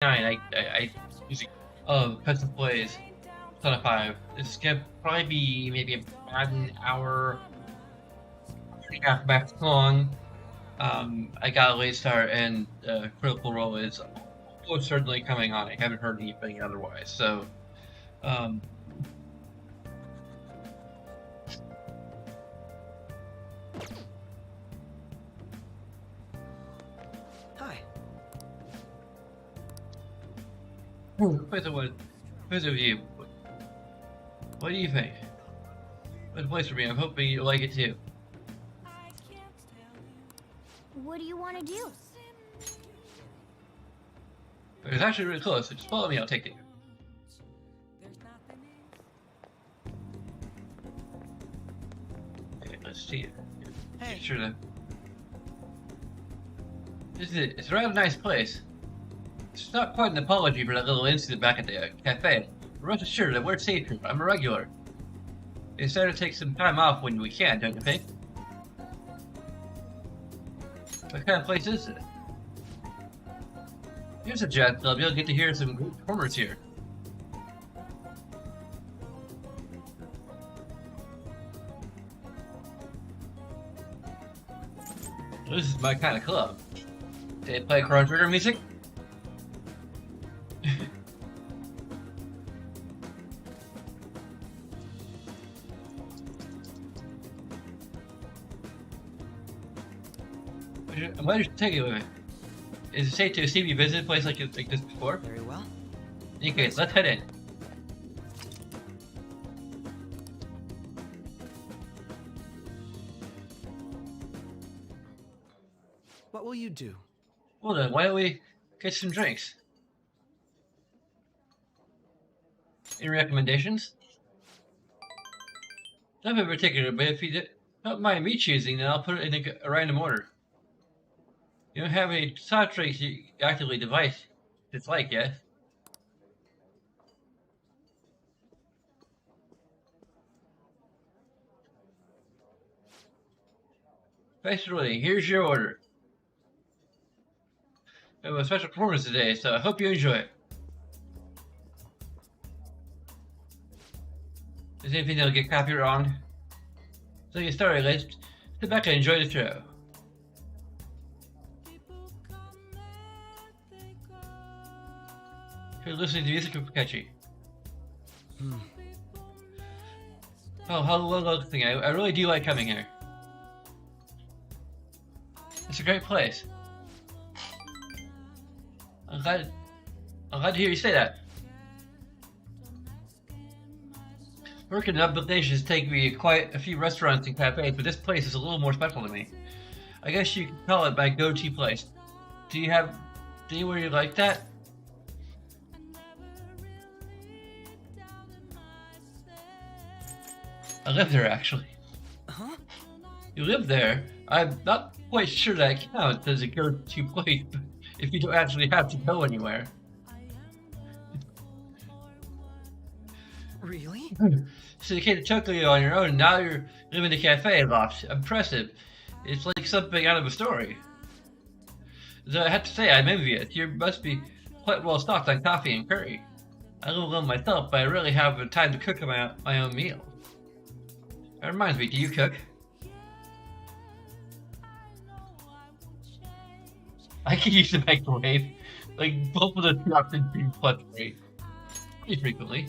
I usually Pets Plays Ton of 5. It's gonna probably be maybe about an hour and a half max long. I got a late start, and Critical Role is almost certainly coming on. I haven't heard anything otherwise. So, um, Hi. with of you, what do you think? What a place for me. I'm hoping you like it too. What do you want to do? It's actually really close. So just follow me. I'll take you. Okay, let's see it. Hey. Sure that. This is it. It's a rather nice place. It's not quite an apology for that little incident back at the cafe. But rest assured that we're safe here. I'm a regular. It's better to take some time off when we can, don't you think? What kind of place is it? Here's a jazz club. You'll get to hear some great performers here. This is my kind of club. They play Chrono Trigger music? I'm glad you're taking it with me. Is it safe to assume you visited a place like this before? Very well. In any case, let's head in. What will you do? Well then, why don't we get some drinks? Any recommendations? Nothing in particular, but if you don't mind me choosing, then I'll put it in a random order. You don't have any soft drinks you actively dislike, yes? Basically, here's your order. We have a special performance today, so I hope you enjoy it. Is there anything that'll get copyrighted on? So get started, let's sit back and enjoy the show. If you're listening to music, it's catchy. Oh, hello, thing. I really do like coming here. It's a great place. I'm glad to hear you say that. Working in Upland has taken me quite a few restaurants and cafes, but this place is a little more special to me. I guess you could call it my go-to place. Do you have anywhere you like that? I live there, actually. Huh? You live there? I'm not quite sure that counts as a go-to place if you don't actually have to go anywhere. Really? So you came to Tokyo on your own, and now you're living in a cafe loft. Impressive. It's like something out of a story. Though I have to say, I'm envious. You must be quite well stocked on coffee and curry. I live alone myself, but I rarely have the time to cook my own meals. That reminds me, do you cook? I can use the microwave. Like, both of the two options being fluctuate pretty frequently.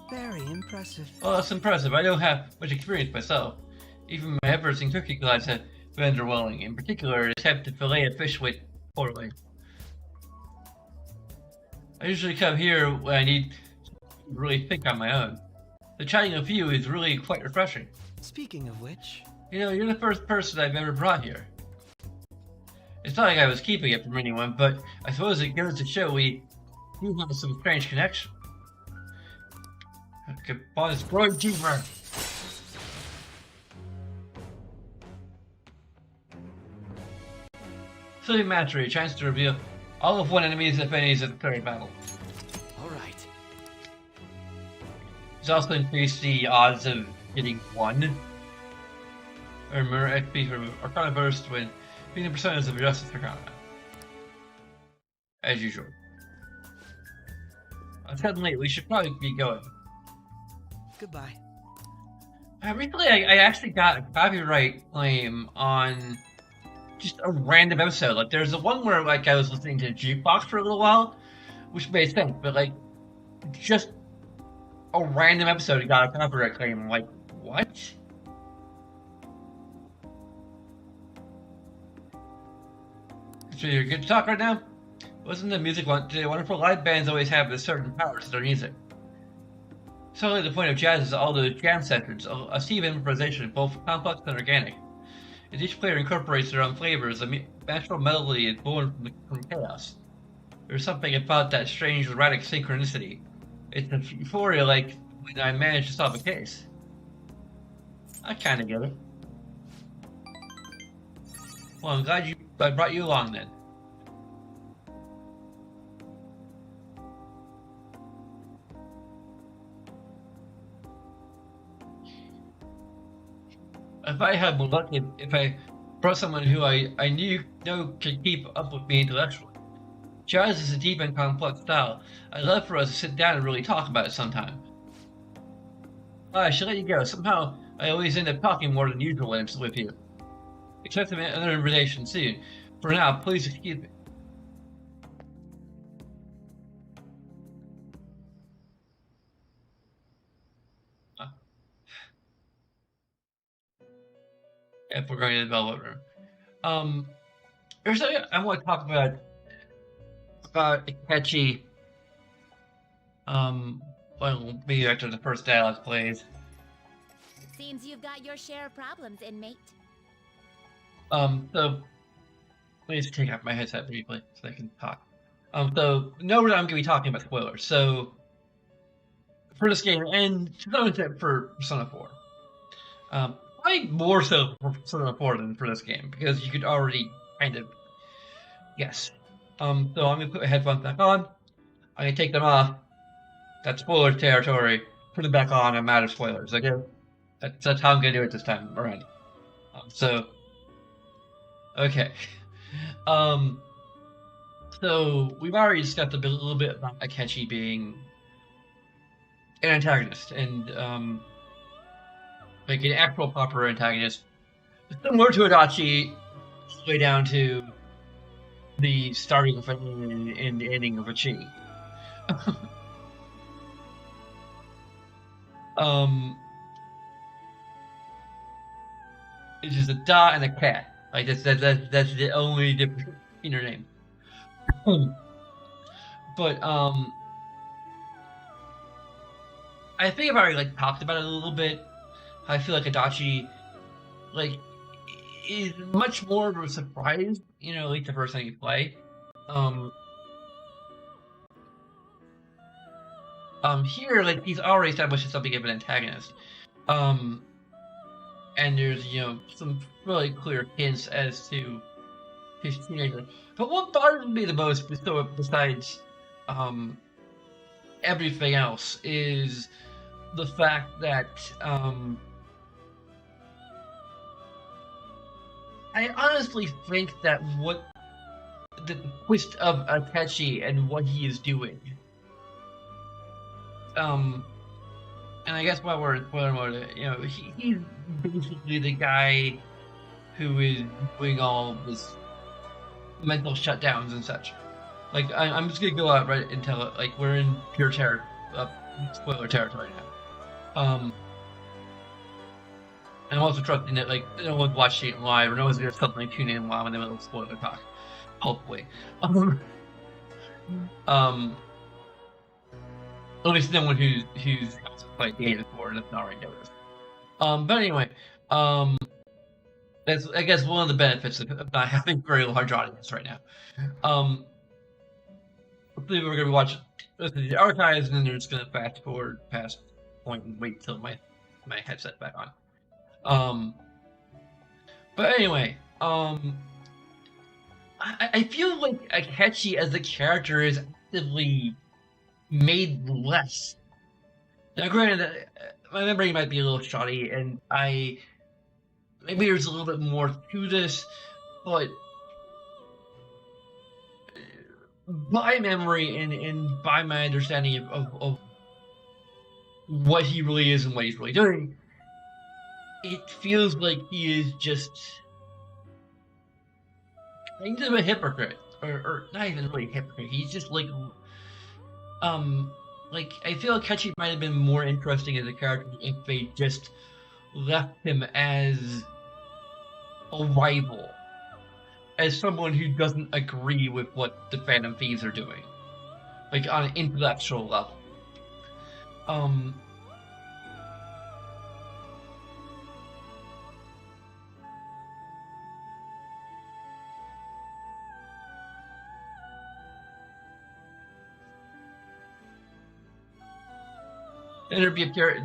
Very impressive. Oh, that's impressive. I don't have much experience myself. Even my efforts in cooking class have been underwhelming. In particular, an attempt to fillet a fish with poorly. I usually come here when I need to really think on my own. The chatting with you is really quite refreshing. Speaking of which... You know, you're the first person I've ever brought here. It's not like I was keeping it from anyone, but I suppose it goes to show we do have some strange connection. Okay, bond is growing deeper. Silly Mastery, a chance to reveal all of one enemy's if any of the current battle. Alright. It's also increased the odds of getting one or more XP from Arcana Burst when being the percentage of Justice Arcana. As usual. It's getting late. We should probably be going. Goodbye. Recently, I actually got a copyright claim on just a random episode. Like, there's the one where like I was listening to Jukebox for a little while, which made sense, but like just a random episode got a copyright claim. I'm like, what? So you're good to talk right now? Wasn't the music one today? Wonderful live bands always have a certain power to their music. Certainly the point of jazz is all those jam sessions, a sea of improvisation, both complex and organic. As each player incorporates their own flavors, the natural melody is born from chaos. There's something about that strange, erratic synchronicity. It's a euphoria like when I managed to solve a case. I kinda get it. Well, I'm glad I brought you along then. If I had more luck, if I brought someone who I know could keep up with me intellectually. Jazz is a deep and complex style. I'd love for us to sit down and really talk about it sometime. I should let you go. Somehow, I always end up talking more than usual when I'm with you. Expect another invitation soon. For now, please excuse me. If we're going to the Velvet Room. There's something I want to talk about Akechi. Well, maybe after the first dialogue plays. Seems you've got your share of problems, inmate. So let me just take out my headset briefly so I can talk. So know that I'm going to be talking about spoilers. So for this game, and to some extent for Persona 4, probably more so for Persona 4 than for this game because you could already kind of guess. So I'm going to put my headphones back on. I'm going to take them off. That's spoiler territory. Put them back on. I'm out of spoilers. Okay, that's how I'm going to do it this time around. Okay. So we've already discussed a little bit about Akechi being an antagonist and like an actual proper antagonist, similar to Adachi, all the way down to the starting of and the ending of Achi. It's just a dot and a cat. Like that's the only difference in your name. But I think I've already like talked about it a little bit. I feel like Adachi is much more of a surprise, at least the first time you play. Here, like, he's already established as something of an antagonist. And there's, some really clear hints as to his teenager. But what bothers me the most, besides everything else, is the fact that I honestly think that what the twist of Akechi and what he is doing, and I guess while we're in spoiler mode, he's basically the guy who is doing all this mental shutdowns and such. Like, I'm just gonna go out right and tell it, like, we're in pure spoiler territory now. And I'm also trusting that, like, no one's watching it live, or no one's gonna suddenly tune in while I'm in the middle of spoiler talk. Hopefully. At least no one who's played the game before and doesn't already know this. But anyway, that's, I guess, one of the benefits of not having a very large audience right now. Hopefully we're gonna watch the archives, and then they're just gonna fast forward past point and wait till my headset's back on. But anyway, I feel like Akechi as a character is actively made less. Now, granted, my memory might be a little shoddy, and maybe there's a little bit more to this, but by memory and by my understanding of what he really is and what he's really doing, it feels like he is just kind of a hypocrite, or not even really a hypocrite. He's just like I feel Akechi might have been more interesting as a character if they just left him as a rival, as someone who doesn't agree with what the Phantom Thieves are doing, like on an intellectual level. Um, and there'd be a character.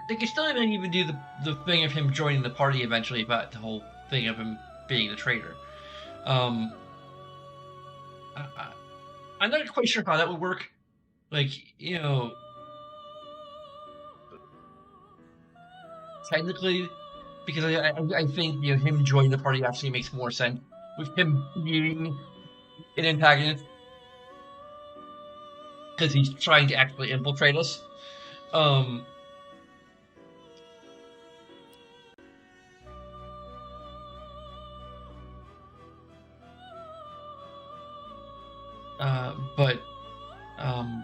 They could still even do the thing of him joining the party eventually, about the whole thing of him being the traitor. Um, I, I'm not quite sure how that would work. Like, technically, because I think him joining the party actually makes more sense with him being an antagonist, because he's trying to actually infiltrate us. Um, but um,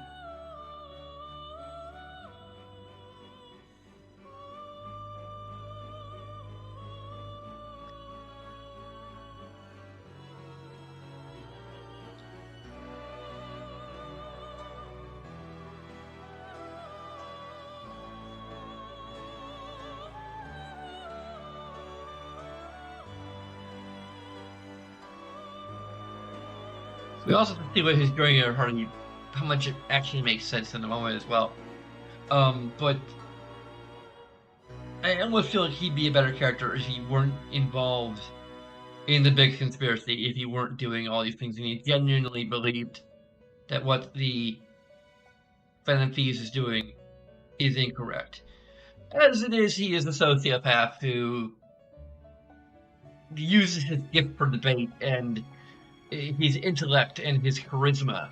we also have to see what he's doing or how much it actually makes sense in the moment as well. But I almost feel like he'd be a better character if he weren't involved in the big conspiracy, if he weren't doing all these things and he genuinely believed that what the Phantom Thieves is doing is incorrect. As it is, he is a sociopath who uses his gift for debate and his intellect and his charisma,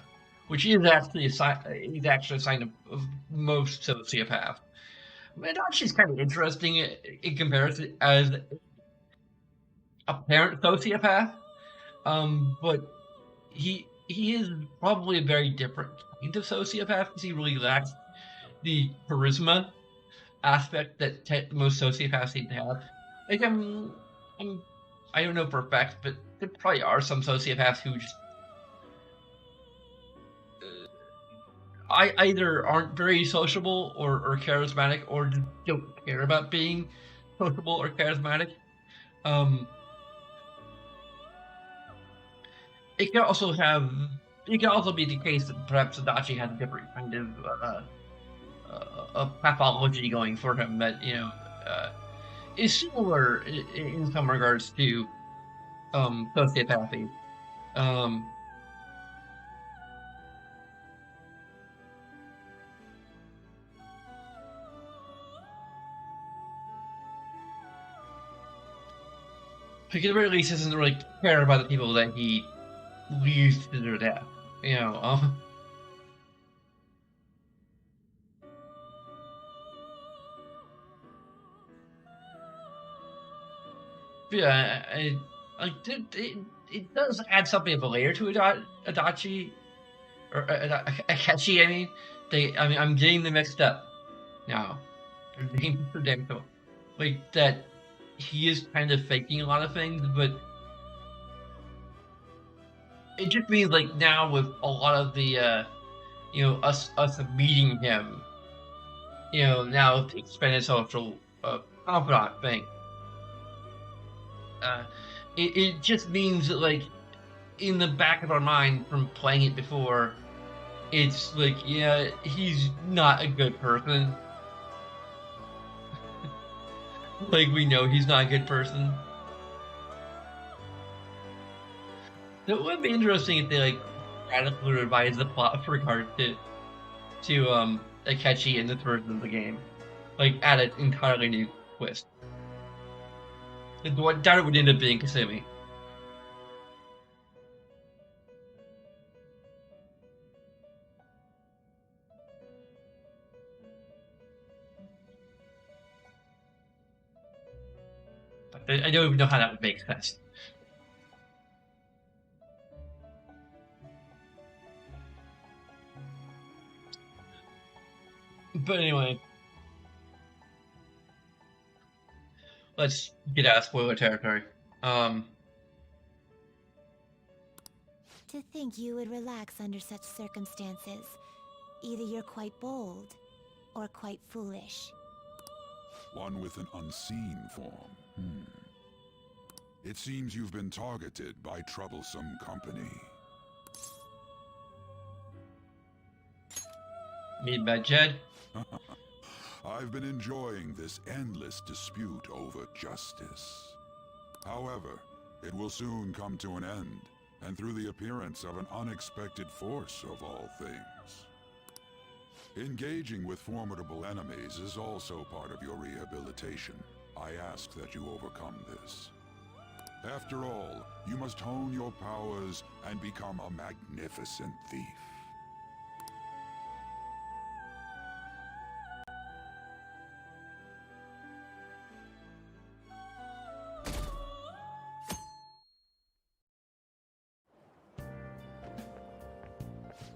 which is actually a sign of most sociopaths. Adachi's kind of interesting in comparison as a parent sociopath, but he is probably a very different kind of sociopath because he really lacks the charisma aspect that most sociopaths seem to have. Like I don't know for a fact, but there probably are some sociopaths who just either aren't very sociable or charismatic, or just don't care about being sociable or charismatic. Um, it can also be the case that perhaps Adachi has a different kind of pathology going for him that is similar in some regards to sociopathy. He at the very least doesn't really care about the people that he leads to their death. You know. Yeah, it does add something of a layer to Adachi or Akechi. I mean, I'm getting them mixed up now. Their names are damn cool. Like that, he is kind of faking a lot of things, but it just means like now with a lot of the us meeting him, now the expanded social confidant thing. It just means that like in the back of our mind from playing it before, it's like, yeah, he's not a good person. Like we know he's not a good person. It would be interesting if they like radically revise the plot with regard to Akechi in this version of the game, like add an entirely new twist. I doubt it would end up being Kasumi. I don't even know how that would make sense. But anyway, let's get out of spoiler territory. To think you would relax under such circumstances. Either you're quite bold, or quite foolish. One with an unseen form. It seems you've been targeted by troublesome company. Meet by Jed. I've been enjoying this endless dispute over justice. However, it will soon come to an end, and through the appearance of an unexpected force of all things. Engaging with formidable enemies is also part of your rehabilitation. I ask that you overcome this. After all, you must hone your powers and become a magnificent thief.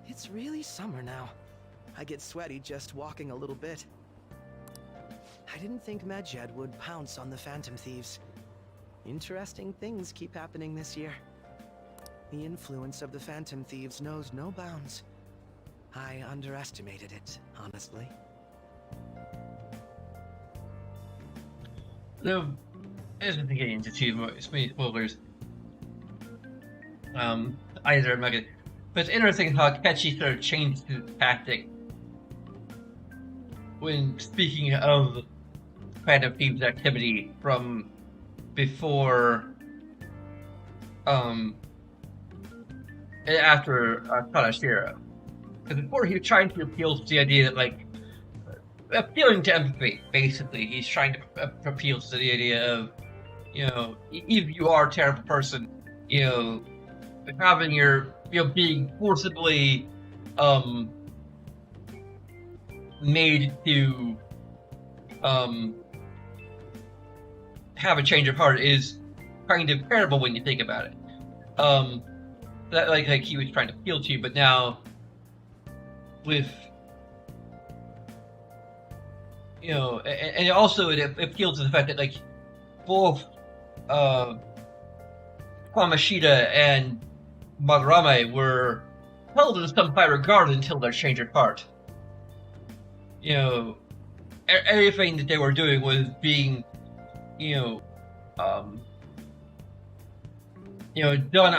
It's really summer now. I get sweaty just walking a little bit. I didn't think Medjed would pounce on the Phantom Thieves. Interesting things keep happening this year. The influence of the Phantom Thieves knows no bounds. I underestimated it, honestly. So, as we're getting into too many spoilers, either I'm not gonna. But it's interesting how Akechi sort of changed his tactic when speaking of Phantom Thieves activity from before, and after Kanashiro. Because before he was trying to appeal to the idea that, like, appealing to empathy, basically. He's trying to appeal to the idea of, you know, if you are a terrible person, you know, having your, you know, being forcibly, made to, have a change of heart is kind of terrible when you think about it. That, like he was trying to appeal to you, but now, with, you know, and also it appeals to the fact that, like, both Kwamashita and Madarame were held in some high regard until their change of heart. You know, everything that they were doing was being, you know, done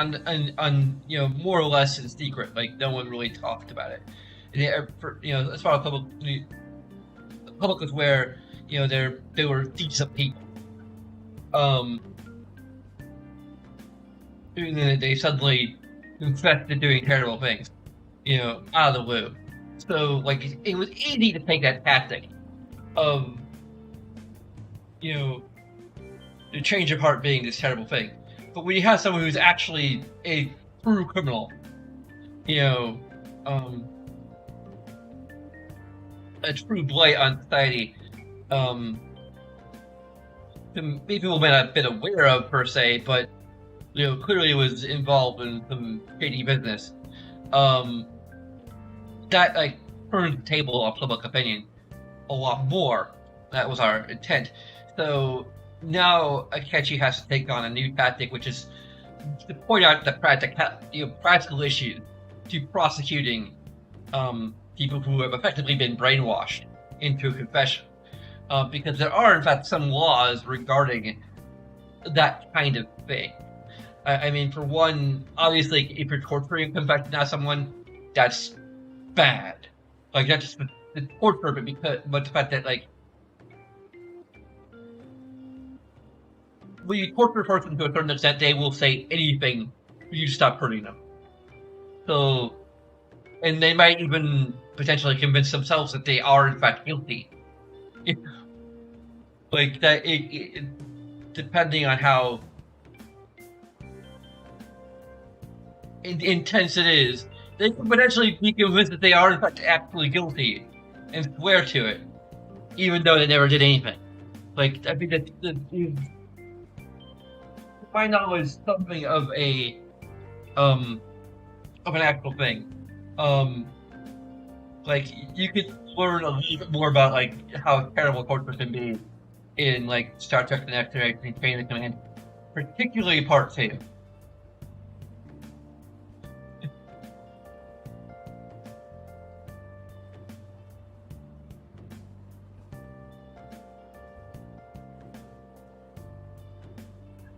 on you know, more or less in secret. Like, no one really talked about it. And you know, as far as the public was aware, you know, they were decent people. And then they suddenly confessed to doing terrible things, you know, out of the blue. So, like, it was easy to take that tactic of, you know, the change of heart being this terrible thing. But when you have someone who's actually a true criminal, you know, a true blight on society, that people may not have been aware of per se, but, you know, clearly was involved in some shady business. That, like, turned the table on public opinion a lot more. That was our intent. So now Akechi has to take on a new tactic, which is to point out the practical issues to prosecuting people who have effectively been brainwashed into a confession. Because there are, in fact, some laws regarding that kind of thing. I mean, for one, obviously, if you're torturing a confession out of someone, that's bad. Like, that's just the torture, but the fact that, like, when you torture a person to a certain extent, they will say anything for you to stop hurting them. So, and they might even potentially convince themselves that they are, in fact, guilty. Like, that, depending on how intense it is, they can potentially be convinced that they are, in fact, actually guilty and swear to it, even though they never did anything. Like, I think that my knowledge, something of an actual thing. Like you could learn a little bit more about like how terrible torture can be in like Star Trek: The Next Generation, Chain of Command, particularly Part 2.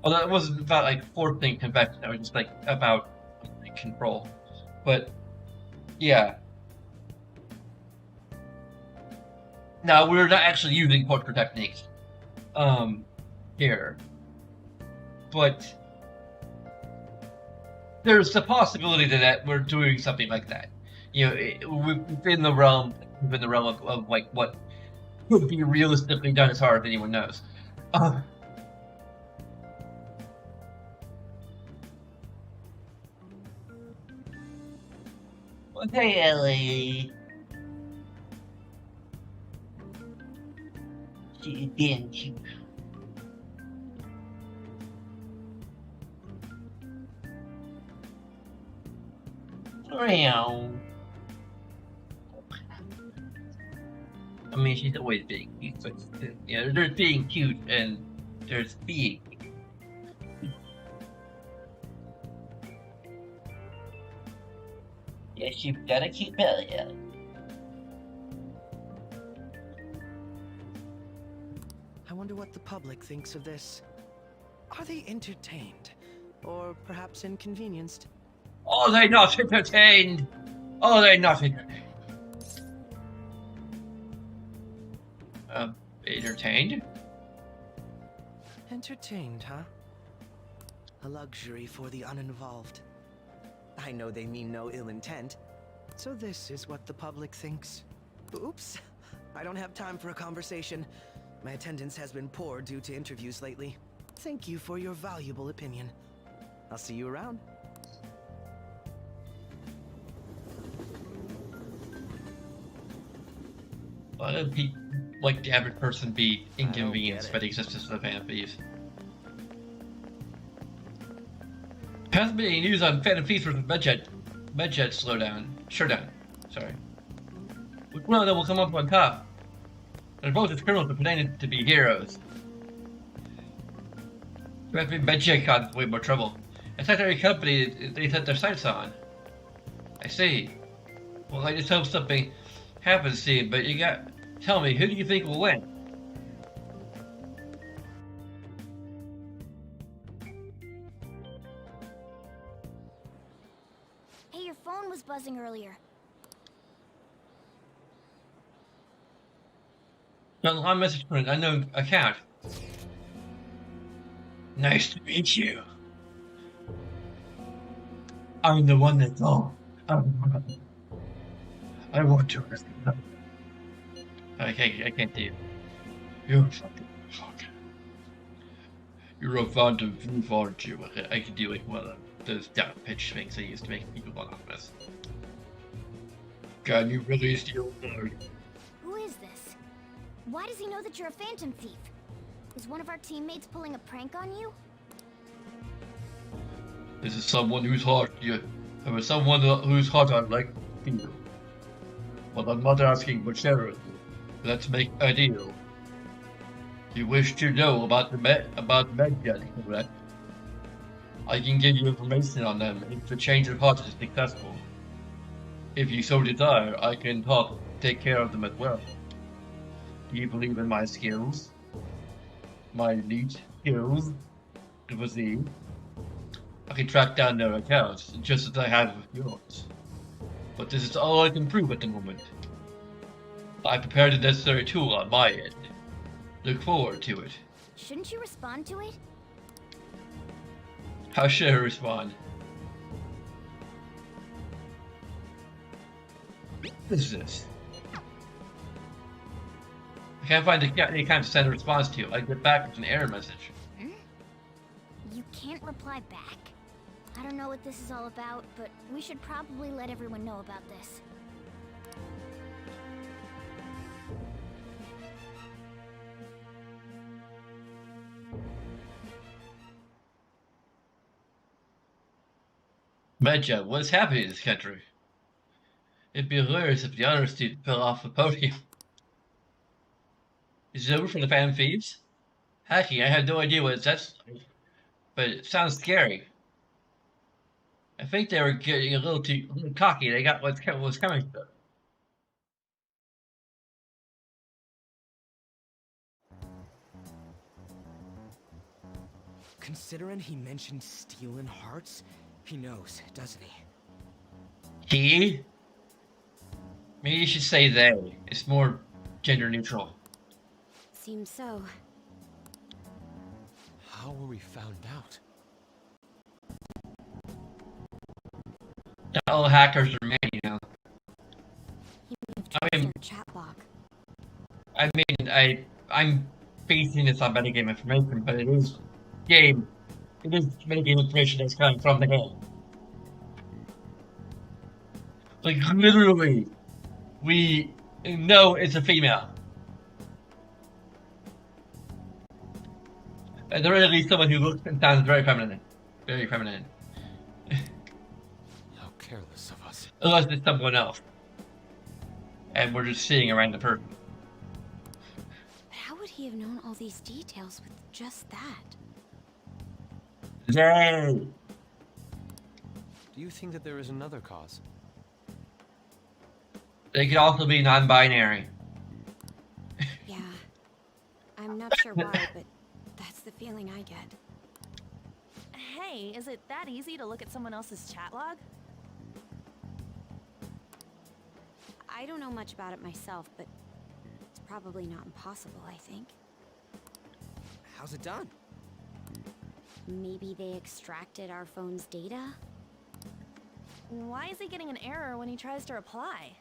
Although it wasn't about like forcing confession, it was just like about like, control. But yeah. Now we're not actually using torture techniques here. But there's the possibility that we're doing something like that. You know, within the realm of like what could be realistically done as hard as anyone knows. Okay, Ellie. She's being cute. Meow. I mean, she's always being cute, but you know, there's being cute and there's being. Yes, you've got a cute belly, Ellie. I wonder what the public thinks of this. Are they entertained? Or perhaps inconvenienced? Are they not entertained? Are they not entertained? Entertained? Entertained, huh? A luxury for the uninvolved. I know they mean no ill intent, so this is what the public thinks. Oops, I don't have time for a conversation. My attendance has been poor due to interviews lately. Thank you for your valuable opinion. I'll see you around. Why do people, like the average person, be inconvenienced by the existence of the Phantom Thieves? Hasn't been any news on Phantom Thieves versus Medjet showdown. Sorry. Which one of them will come up on top? They're both as criminals pretending to be heroes. Medjet got way more trouble. A secondary company they set their sights on. I see. Well, I just hope something happens soon, but you got... Tell me, who do you think will win? Hey, your phone was buzzing earlier. Online message from an unknown account. Nice to meet you. I'm the one that's all. I want to rescue them. I can't do it. You're fucking fuck. You're a Phantom Thief, aren't you? I can do like one of those down pitch things I used to make people anonymous. Can you release your word? Who is this? Why does he know that you're a Phantom Thief? Is one of our teammates pulling a prank on you? This is someone who's hard to you. Or someone who's hard on like you. But I'm not asking for charity. Let's make a deal. You wish to know about Medjet, correct? I can give you information on them if the change of heart is successful. If you so desire, I can take care of them as well. Do you believe in my skills? My elite skills? To proceed? I can track down their accounts, just as I have with yours. But this is all I can prove at the moment. I prepared the necessary tool on my end. Look forward to it. Shouldn't you respond to it? How should I respond? What is this? I can't find any kind to send a response to. I get back with an error message. You can't reply back? I don't know what this is all about, but we should probably let everyone know about this. Medja, what's happening in this country? It'd be hilarious if the honor student fell off the podium. Is it over for the Phantom Thieves? Hacking, I have no idea what that's like, but it sounds scary. I think they were getting a little cocky. They got what was coming to them. Considering he mentioned stealing hearts, he knows, doesn't he? He? Maybe you should say they. It's more gender neutral. Seems so. How were we found out? Not all hackers are men, you know. He moved I mean- their chat log. I mean, I'm basing this on metagame information, but it is metagame information that's coming from the game. Like, literally, we know it's a female. At the very least, someone who looks and sounds very feminine. Very feminine. How careless of us. Unless it's someone else. And we're just seeing a random person. But how would he have known all these details with just that? They. Do you think that there is another cause? They could also be non-binary. Yeah. I'm not sure why, but that's the feeling I get. Hey, is it that easy to look at someone else's chat log? I don't know much about it myself, but it's probably not impossible, I think. How's it done? Maybe they extracted our phone's data? Why is he getting an error when he tries to reply?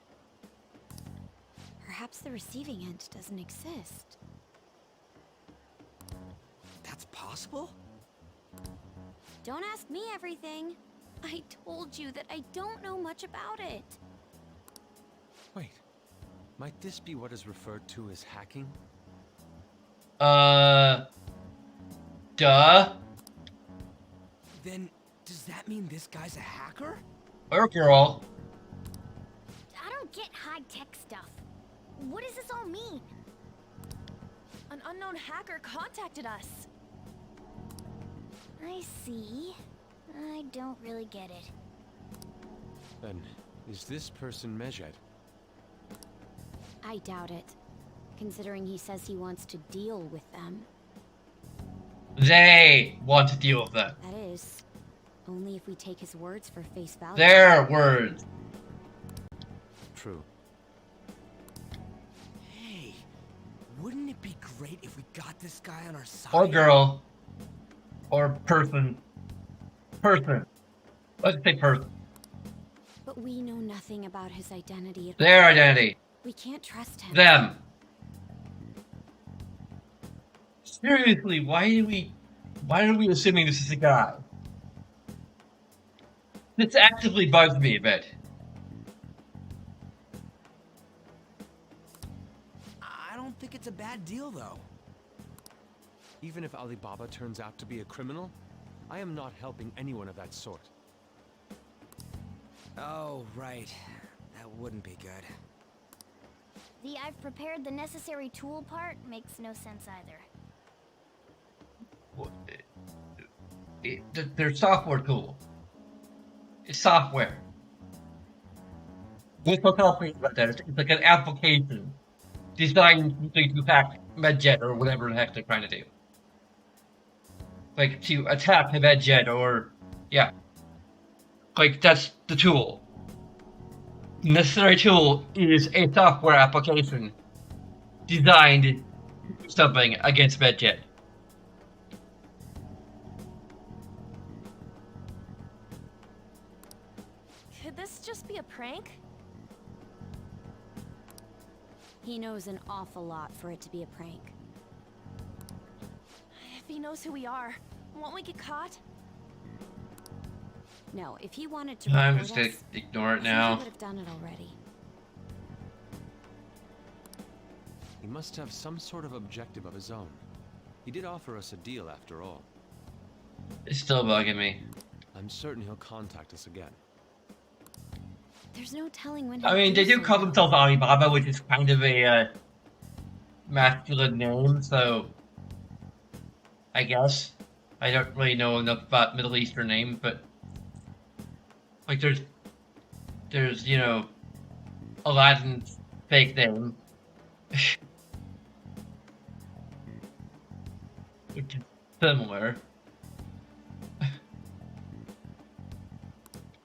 Perhaps the receiving end doesn't exist. That's possible? Don't ask me everything. I told you that I don't know much about it. Wait. Might this be what is referred to as hacking? Duh. Then, does that mean this guy's a hacker? Or girl. I don't get high-tech stuff. What does this all mean? An unknown hacker contacted us. I see. I don't really get it. Then, is this person Medjed? I doubt it, considering he says he wants to deal with them. They want to deal with them. That is, only if we take his words for face value. Their words. True. Hey, wouldn't it be great if we got this guy on our side? Or girl. Or person. Person. Let's say person. But we know nothing about his identity at Their all. identity. We can't trust him. Them. Seriously, why are we assuming this is a guy? This actively bugs me a bit. I don't think it's a bad deal, though. Even if Alibaba turns out to be a criminal, I am not helping anyone of that sort. Oh, right. That wouldn't be good. The I've prepared the necessary tool part makes no sense either. They're software tool. It's software. What's so complicated about that? It's like an application designed to hack Medjed or whatever the heck they're trying to do. Like to attack the Medjed or yeah. Like that's the tool. The necessary tool is a software application designed to do something against Medjed. Could this just be a prank? He knows an awful lot for it to be a prank. If he knows who we are, won't we get caught? No, if he wanted to I'm report just gonna us, ignore it I now. think he would have done it already. He must have some sort of objective of his own. He did offer us a deal after all. It's still bugging me. I'm certain he'll contact us again. There's no telling when I he'll mean, they do so, call though. themselves Alibaba, which is kind of a masculine name, so I guess. I don't really know enough about Middle Eastern names, but like there's you know, Aladdin's fake name. Which is similar.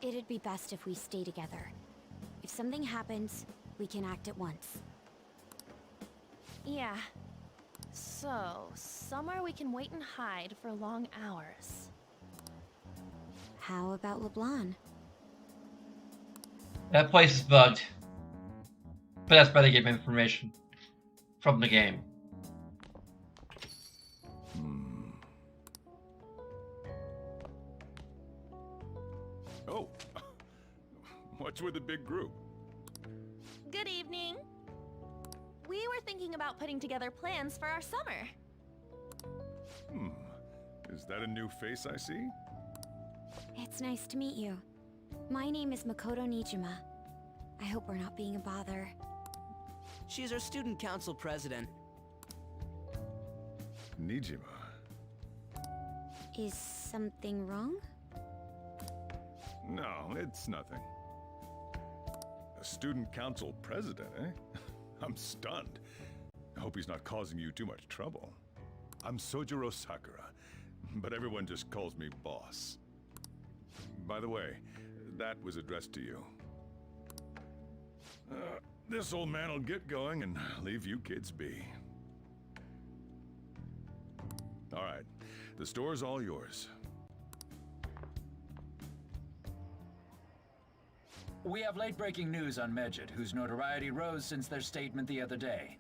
It'd be best if we stay together. If something happens, we can act at once. Yeah. So, somewhere we can wait and hide for long hours. How about LeBlanc? That place is bugged. But that's why they give information from the game. Oh, what's with the big group? Good evening. We were thinking about putting together plans for our summer. Is that a new face I see? It's nice to meet you. My name is Makoto Nijima. I hope we're not being a bother. She's our student council president. Nijima. Is something wrong? No, it's nothing. A student council president, eh? I'm stunned. I hope he's not causing you too much trouble. I'm Sojiro Sakura, but everyone just calls me boss. By the way, that was addressed to you. This old man will get going and leave you kids be. All right, the store's all yours. We have late-breaking news on Medjed, whose notoriety rose since their statement the other day.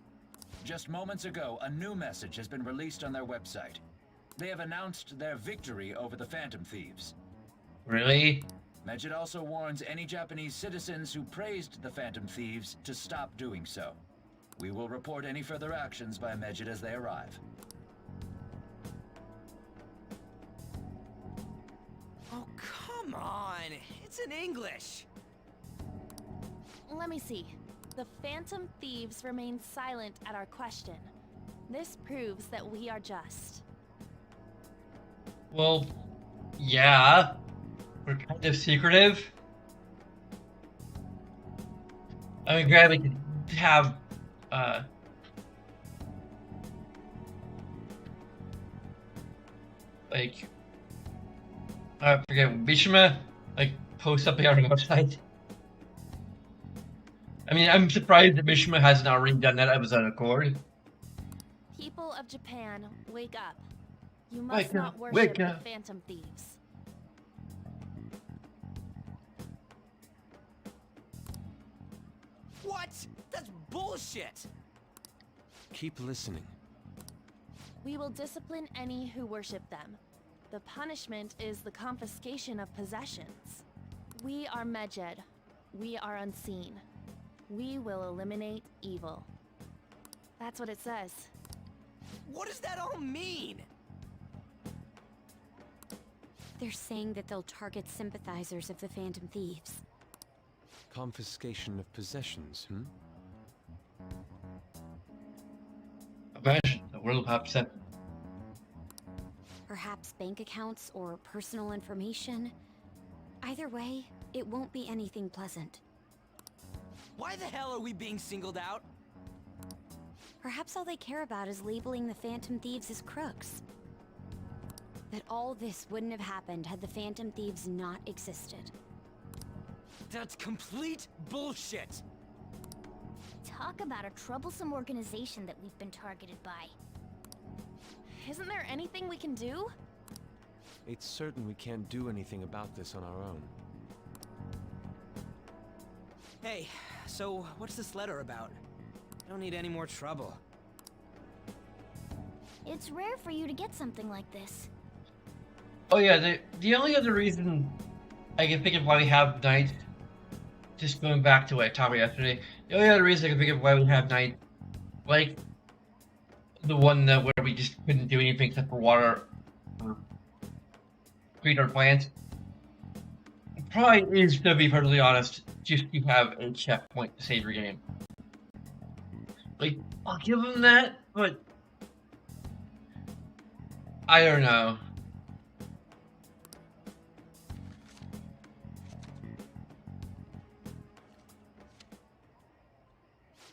Just moments ago, a new message has been released on their website. They have announced their victory over the Phantom Thieves. Really? Medjed also warns any Japanese citizens who praised the Phantom Thieves to stop doing so. We will report any further actions by Medjed as they arrive. Oh, come on! It's in English! Let me see. The Phantom Thieves remain silent at our question. This proves that we are just. Well, yeah. We're kind of secretive. I mean, granted, we could have, like, I forget, Mishima, like, post something on our website. I mean, I'm surprised that Mishima hasn't already done that of his own accord. People of Japan, wake up. You Wake must not up, worship wake the up. Phantom Thieves. What? That's bullshit! Keep listening. We will discipline any who worship them. The punishment is the confiscation of possessions. We are Medjed. We are unseen. We will eliminate evil. That's what it says. What does that all mean? They're saying that they'll target sympathizers of the Phantom Thieves. Confiscation of possessions, Imagine the world of upset. Perhaps bank accounts or personal information. Either way, it won't be anything pleasant. Why the hell are we being singled out? Perhaps all they care about is labeling the Phantom Thieves as crooks. That all this wouldn't have happened had the Phantom Thieves not existed. That's complete bullshit! Talk about a troublesome organization that we've been targeted by. Isn't there anything we can do? It's certain we can't do anything about this on our own. Hey, so what's this letter about? I don't need any more trouble. It's rare for you to get something like this. Oh yeah, the only other reason I can think of why we have night, just going back to what I talked about yesterday, the only other reason I can think of why we have night, like the one that where we just couldn't do anything except for water or feed our plants, probably is, to be perfectly honest, just you have a checkpoint to save your game. Like, I'll give them that, but I don't know.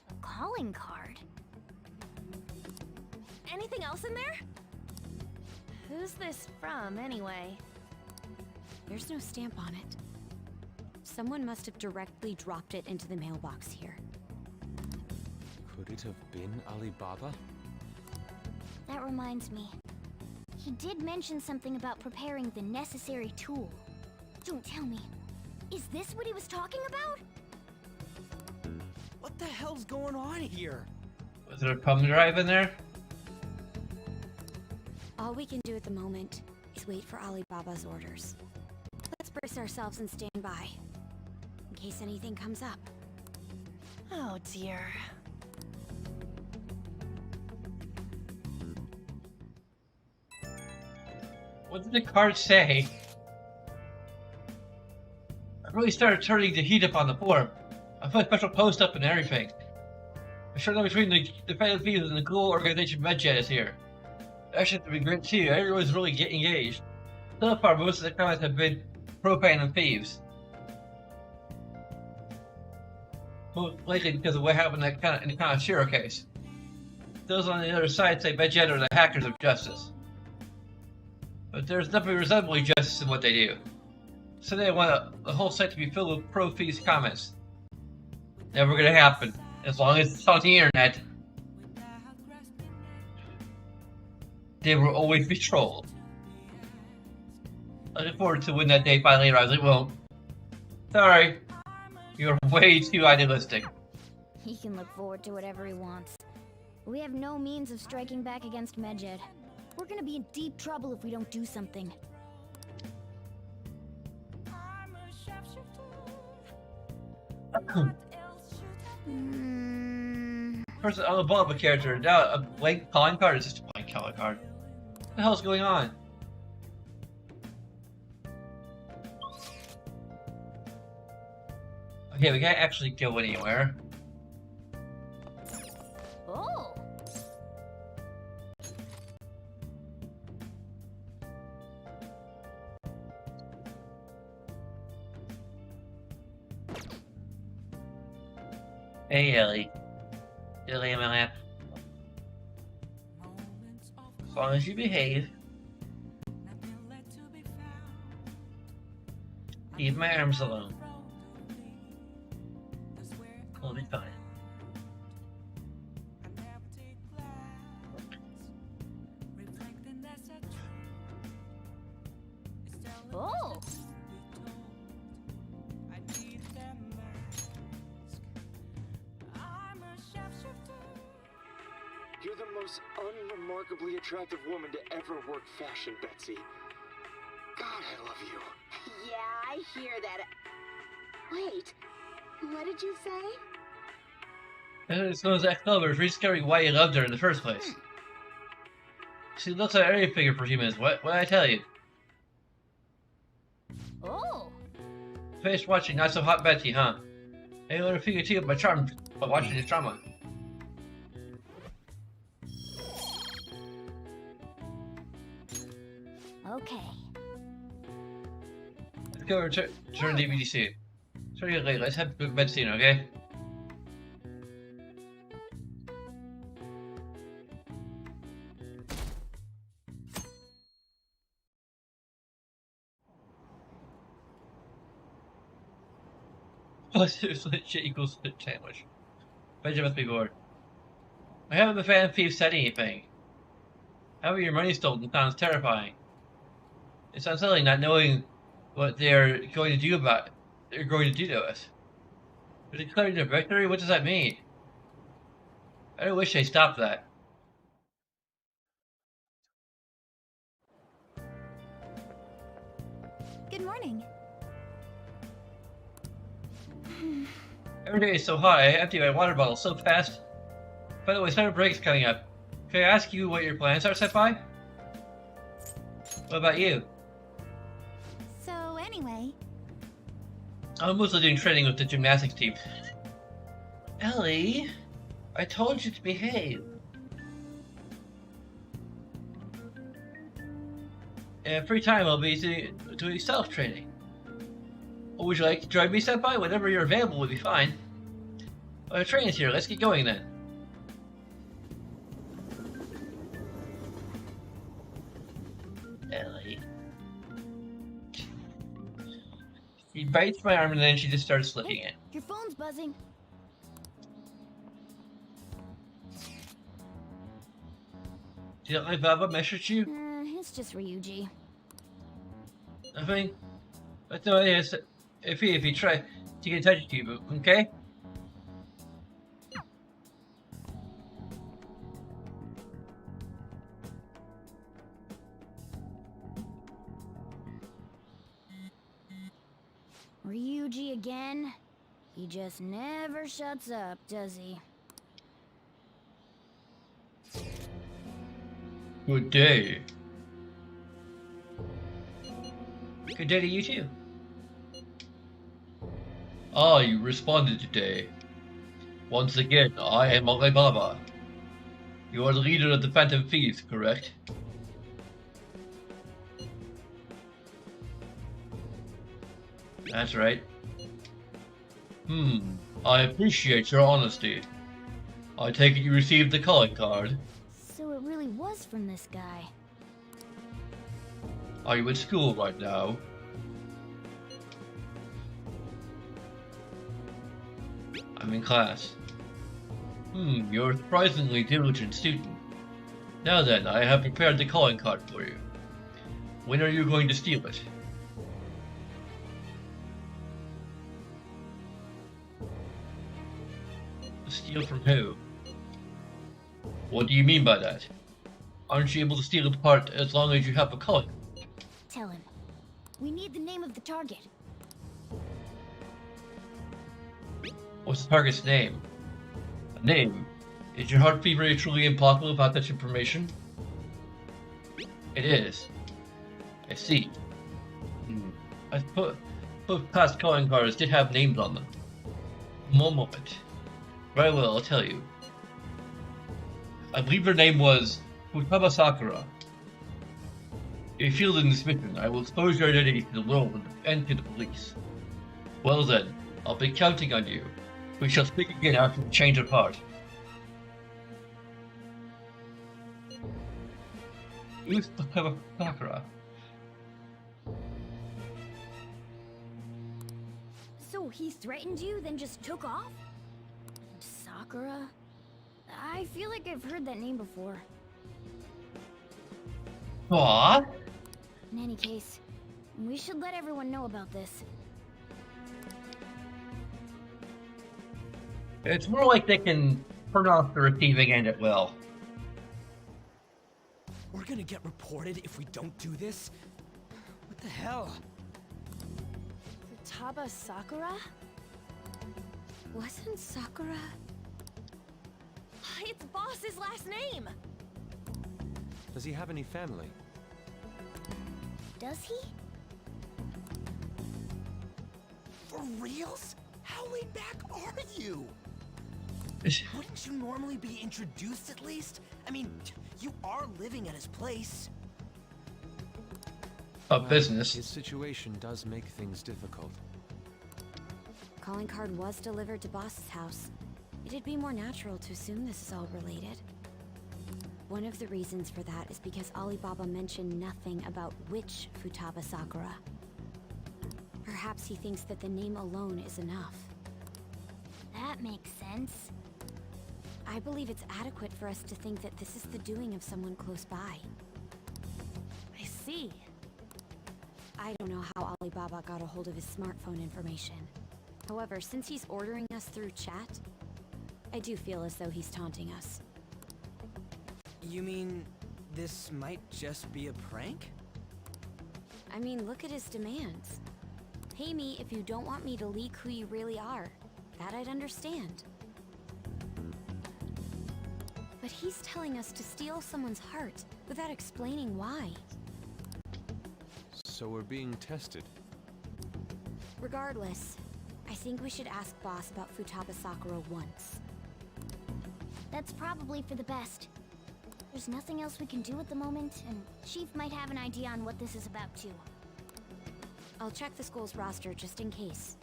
A calling card. Anything else in there? Who's this from, anyway? There's no stamp on it. Someone must have directly dropped it into the mailbox here. Could it have been Alibaba? That reminds me. He did mention something about preparing the necessary tool. Don't tell me. Is this what he was talking about? What the hell's going on here? Was there a thumb drive in there? All we can do at the moment is wait for Alibaba's orders. Let's brace ourselves and stand by, in case anything comes up. Oh dear. What did the card say? I really started turning the heat up on the forum. I put a special post up and everything. I showed up between the Phantom Thieves and the cool organization MedJet is here. Actually, it's been great too. Everyone's really getting engaged. So far, most of the comments have been pro Phantom Thieves. Most likely because of what happened in the Kanashiro case. Those on the other side say MedJet are the hackers of justice. But there's nothing resembling justice in what they do. So they want the whole site to be filled with pro-Thieves comments. Never gonna happen. As long as it's on the internet, they will always be trolled. Looking forward to when that day finally arrives. It won't. Sorry. You're way too idealistic. He can look forward to whatever he wants. We have no means of striking back against Medjed. We're gonna be in deep trouble if we don't do something. First, I'm a Alibaba character. Now, a blank calling card is just a blank calling card. What the hell's going on? Okay, we can't actually go anywhere. Oh! Hey, Ellie. Ellie in my lap. As long as you behave. Leave my arms alone. We'll be fine. Oh! You're the most unremarkably attractive woman to ever work fashion, Betsy. God, I love you. Yeah, I hear that. Wait, what did you say? It's known as Excalibur for discovering why you loved her in the first place. She looks like area figure for humans. What did I tell you? Oh! Finished watching Not So Hot Betsy, huh? I learned a figure too of my charm by watching this drama. Okay. Let's go return DVD soon. Sorry, late. Let's have good bed scene, okay? Seriously, shit equals sandwich. Benjamin must be bored. I haven't the Phantom Thief said anything. Having your money stolen sounds terrifying. It sounds silly not knowing what they're going to do to us. They're declaring their victory? What does that mean? I don't wish they stopped that. Good morning. Every day is so hot, I empty my water bottle so fast. By the way, summer break's coming up. Can I ask you what your plans are, Senpai? What about you? So anyway, I'm mostly doing training with the gymnastics team. Ellie, I told you to behave. In free time, I'll be doing self-training. Would you like to join me, Senpai? Whenever you're available would be fine. Training's here. Let's get going then. Ellie. She bites my arm and then she just starts licking it. Your phone's buzzing. Did my Baba message you? It's just Ryuji. I think. But no, yes. If he try to get in touch with you, okay? Ryuji again? He just never shuts up, does he? Good day. Good day to you too. Ah, you responded today. Once again, I am Alibaba. You are the leader of the Phantom Thieves, correct? That's right. I appreciate your honesty. I take it you received the calling card. So it really was from this guy. Are you at school right now? I'm in class. You're a surprisingly diligent student. Now then, I have prepared the calling card for you. When are you going to steal it? Steal from who? What do you mean by that? Aren't you able to steal a part as long as you have a calling? Tell him. We need the name of the target. What's the target's name? A name? Is your heart fever truly impossible about that information? It is. I see. I put both past calling cards did have names on them. One moment. Very well, I'll tell you. I believe her name was Futaba Sakura. If you fail in this mission, I will expose your identity to the world and to the police. Well then, I'll be counting on you. We shall speak again after the change of heart. Who's Futaba Sakura? So he threatened you, then just took off? Sakura? I feel like I've heard that name before. What? In any case, we should let everyone know about this. It's more like they can turn off the receiving end at will. We're gonna get reported if we don't do this? What the hell? Futaba Sakura? Wasn't Sakura... It's Boss's last name! Does he have any family? Does he? For reals? How laid back are you? Wouldn't you normally be introduced at least? I mean, you are living at his place. A business. His situation does make things difficult. Calling card was delivered to Boss's house. It'd be more natural to assume this is all related. One of the reasons for that is because Alibaba mentioned nothing about which Futaba Sakura. Perhaps he thinks that the name alone is enough. That makes sense. I believe it's adequate for us to think that this is the doing of someone close by. I see. I don't know how Alibaba got a hold of his smartphone information. However, since he's ordering us through chat, I do feel as though he's taunting us. You mean this might just be a prank? I mean, look at his demands. Pay me if you don't want me to leak who you really are. That I'd understand. But he's telling us to steal someone's heart without explaining why. So we're being tested. Regardless, I think we should ask Boss about Futaba Sakura once. That's probably for the best. There's nothing else we can do at the moment, and Chief might have an idea on what this is about too. I'll check the school's roster just in case.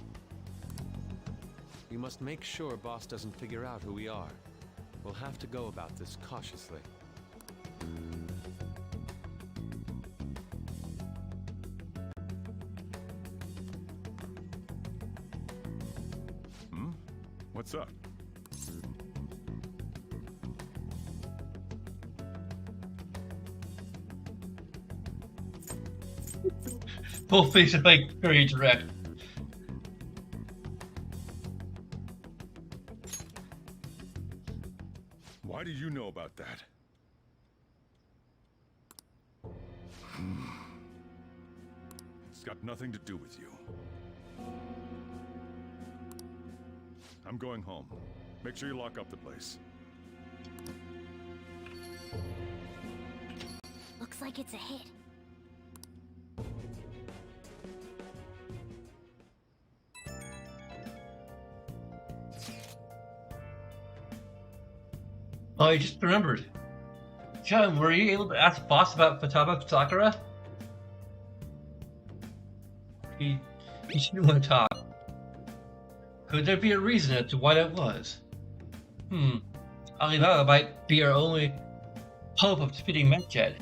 We must make sure Boss doesn't figure out who we are. We'll have to go about this cautiously. What's up? Full face is like very direct. Why do you know about that? It's got nothing to do with you. I'm going home. Make sure you lock up the place. Looks like it's a hit. Oh, I just remembered. John, were you able to ask Boss about Futaba Sakura? He didn't want to talk. Could there be a reason as to why that was? Alibaba might be our only hope of defeating Medjed.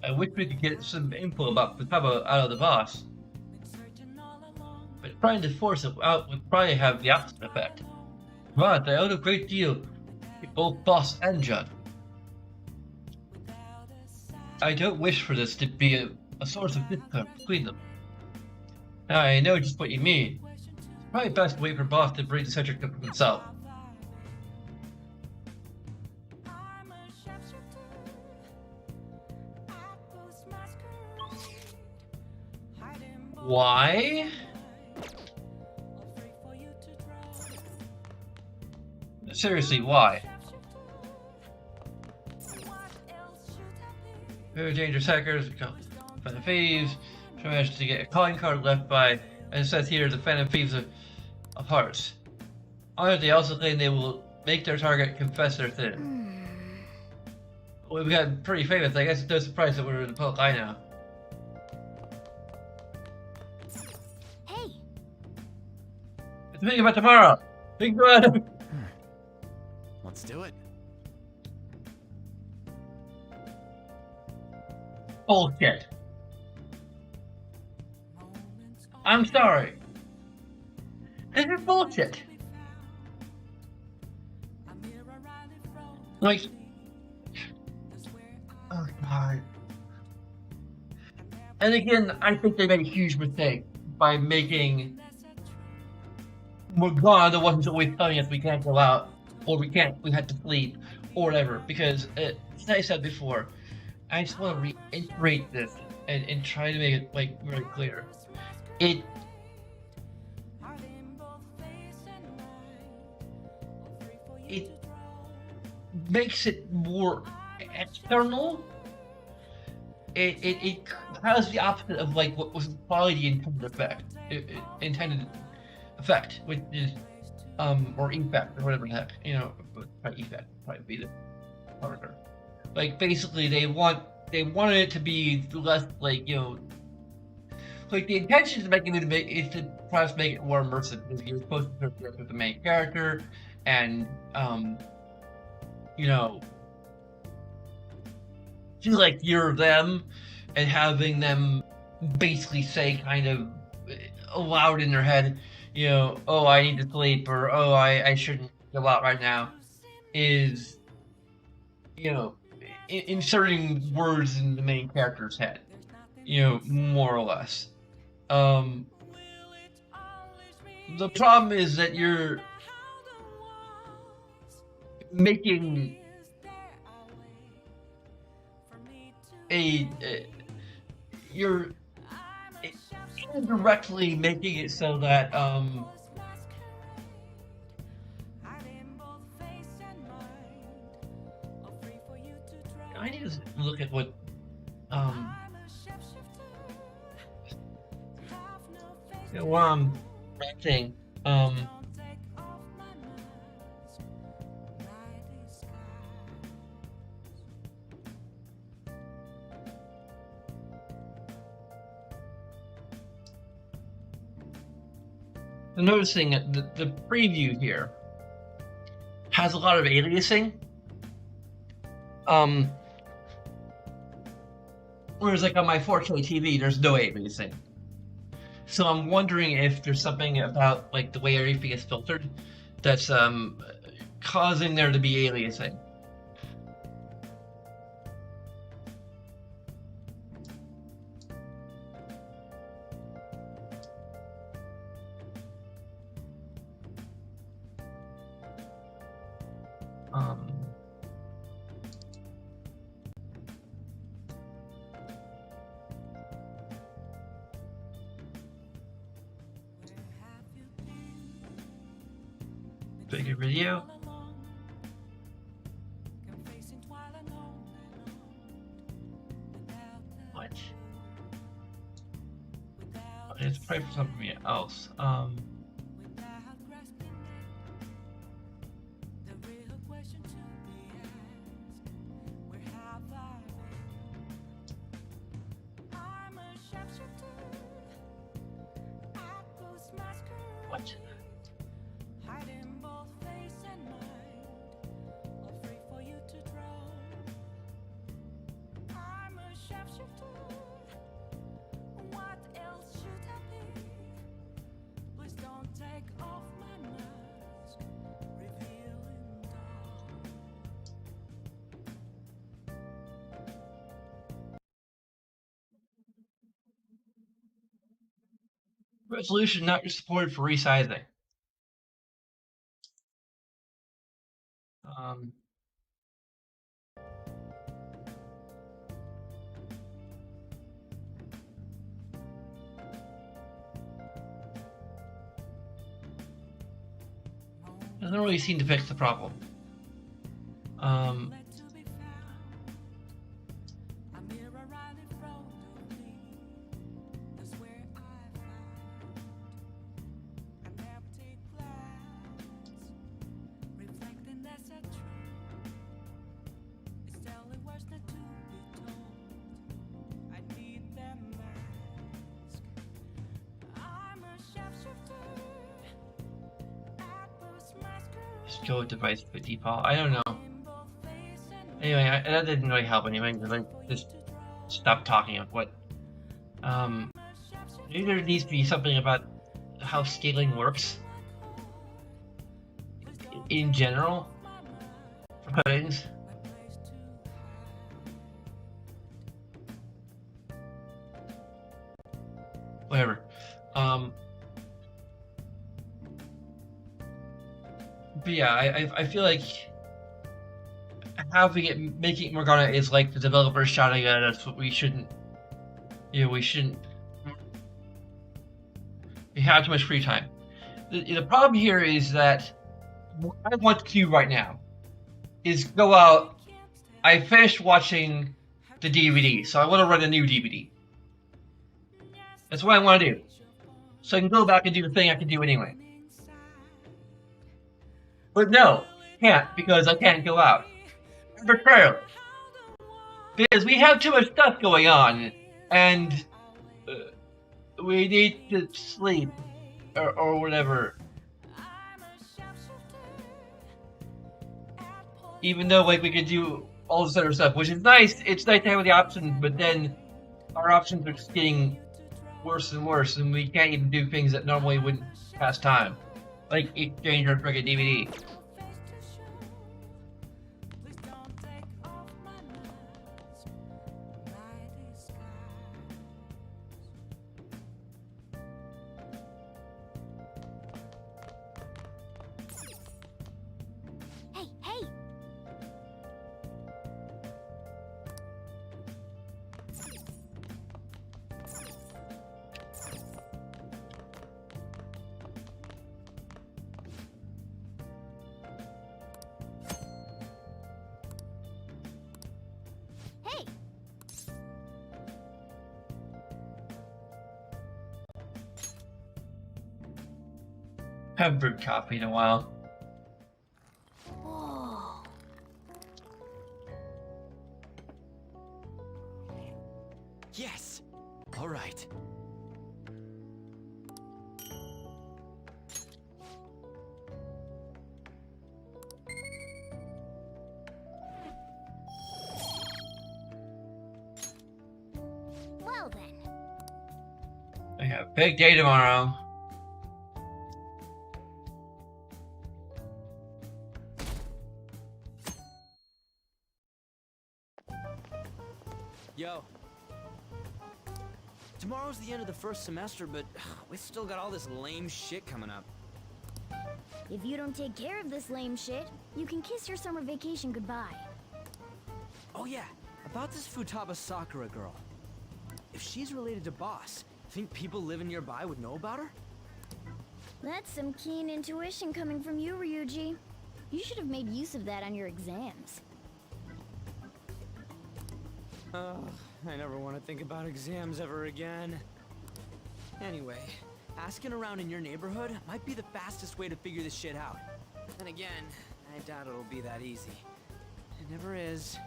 I wish we could get some info about Futaba out of the boss. But trying to force it out would probably have the opposite effect. But I owe a great deal to both Boss and Judd. I don't wish for this to be a source of discord between them. Now I know just what you mean. It's probably best to wait for Boss to bring the subject up himself. Why? Seriously, why? Very dangerous hackers, Phantom Thieves, managed to get a calling card left by, and it says here, the Phantom Thieves of Hearts. Honestly, they also claim they will make their target confess their sin. We've gotten pretty famous. I guess it's no surprise that we're in the public eye now. Hey! Think about tomorrow! Think about it! Let's do it. Bullshit. I'm sorry. This is bullshit. Like, oh god. And again, I think they made a huge mistake by making Morgana the one who's always telling us we can't go out, or we had to sleep, or whatever. Because, as I said before, I just want to reiterate this and try to make it like really clear. It makes it more external. It has the opposite of like what was probably the intended effect, which is or effect or whatever the heck, you know, probably effect probably be the harder. Like basically they wanted it to be less like, you know, like the intention is to perhaps make it more immersive because you're supposed to interact with the main character and you know, feel like you're them and having them basically say kind of aloud in their head, you know, oh, I need to sleep, or oh, I shouldn't go out right now, is, you know, inserting words in the main character's head, you know, more or less. The problem is that you're making you're indirectly making it so that I need to look at what you know, thing. I'm noticing that the preview here has a lot of aliasing. Whereas like on my 4K TV, there's no aliasing. So I'm wondering if there's something about like the way everything is filtered that's causing there to be aliasing. Bigger video. What? It's probably for something else. What? Resolution not supported for resizing. Doesn't really seem to fix the problem. Just go with device by default. I don't know. Anyway, that didn't really help anyway, because I just stopped talking of what. Maybe there needs to be something about how scaling works in general for things. Whatever. But yeah, I feel like having it making Morgana is like the developers shouting at us. We shouldn't. We shouldn't. We have too much free time. The problem here is that what I want to do right now is go out. I finished watching the DVD, so I want to run a new DVD. That's what I want to do. So I can go back and do the thing I can do anyway. But no, can't, because I can't go out. Arbitrarily. Because we have too much stuff going on, and we need to sleep, or whatever. Even though, like, we could do all this other stuff, which is nice. It's nice to have the options, but then our options are just getting worse and worse, and we can't even do things that normally wouldn't pass time. Like exchange our friggin' DVD. Hey, hey! Haven't brewed coffee in a while. Whoa. Yes! Alright. Well then. I have a big day tomorrow. Yo. Tomorrow's the end of the first semester, but we still got all this lame shit coming up. If you don't take care of this lame shit, you can kiss your summer vacation goodbye. Oh yeah, about this Futaba Sakura girl. If she's related to Boss, think people living nearby would know about her? That's some keen intuition coming from you, Ryuji. You should have made use of that on your exams. I never want to think about exams ever again. Anyway, asking around in your neighborhood might be the fastest way to figure this shit out. Then again, I doubt it'll be that easy. It never is.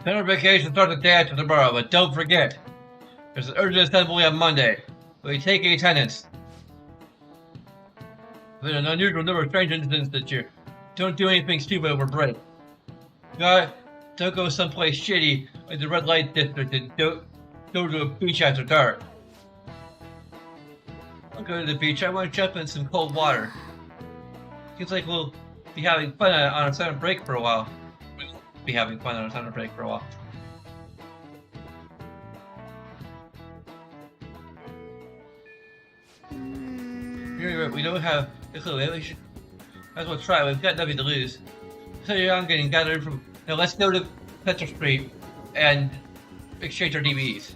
Summer vacation starts the day after tomorrow, but don't forget, there's an urgent assembly on Monday. Will you take attendance? There's an unusual number of strange incidents this year. Don't do anything stupid over break. Don't go someplace shitty like the red light district, and don't go to a beach after dark. I'll go to the beach. I want to jump in some cold water. Seems like we'll be having fun on a summer break for a while. Be having fun on a summer break for a while. We don't have a clue. We should. Might as well try. We've got nothing to lose. So you're young getting gathered from. Now let's go to Petrol Street and exchange our DVDs.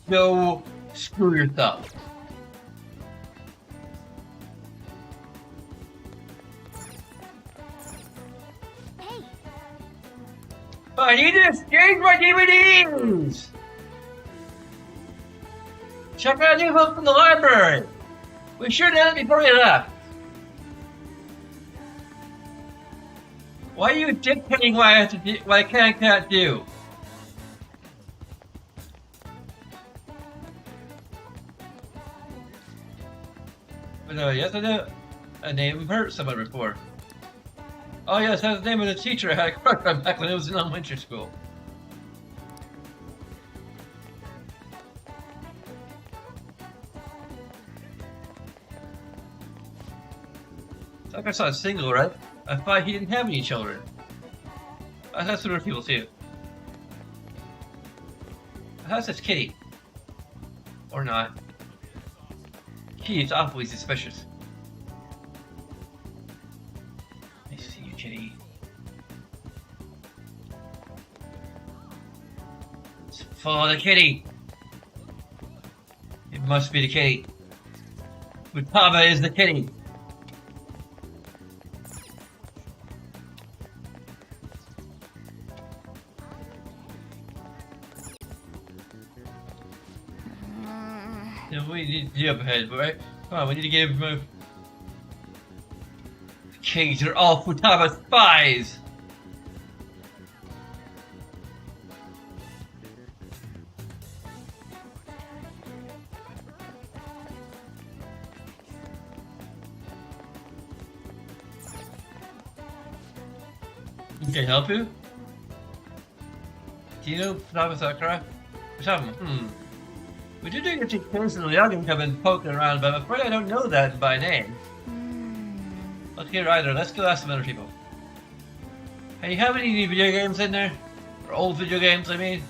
Go screw yourself. Hey, I need to exchange my DVDs! Check out a new book from the library! We should have it before we left. Why are you dictating what I have to do, what I can and can't do? But yes, I know a name hurt someone before. Oh yes, that's the name of the teacher I had a crush on back when I was in elementary school. Like I saw a single, right? I thought he didn't have any children. That's what people too. How's this Kitty? Or not? Kitty's awfully suspicious. Nice to see you, Kitty. Follow the kitty! It must be the kitty. Futaba is the kitty! Yeah, we need to jump ahead, right? Come on, we need to get him moved. The kings are all Futaba spies! Can I help you? Do you know Futaba Sakura? We do get you occasionally. I can come and poking around, but I'm afraid I don't know that by name. Look here, either. Let's go ask some other people. Hey, you have any video games in there? Or old video games, I mean?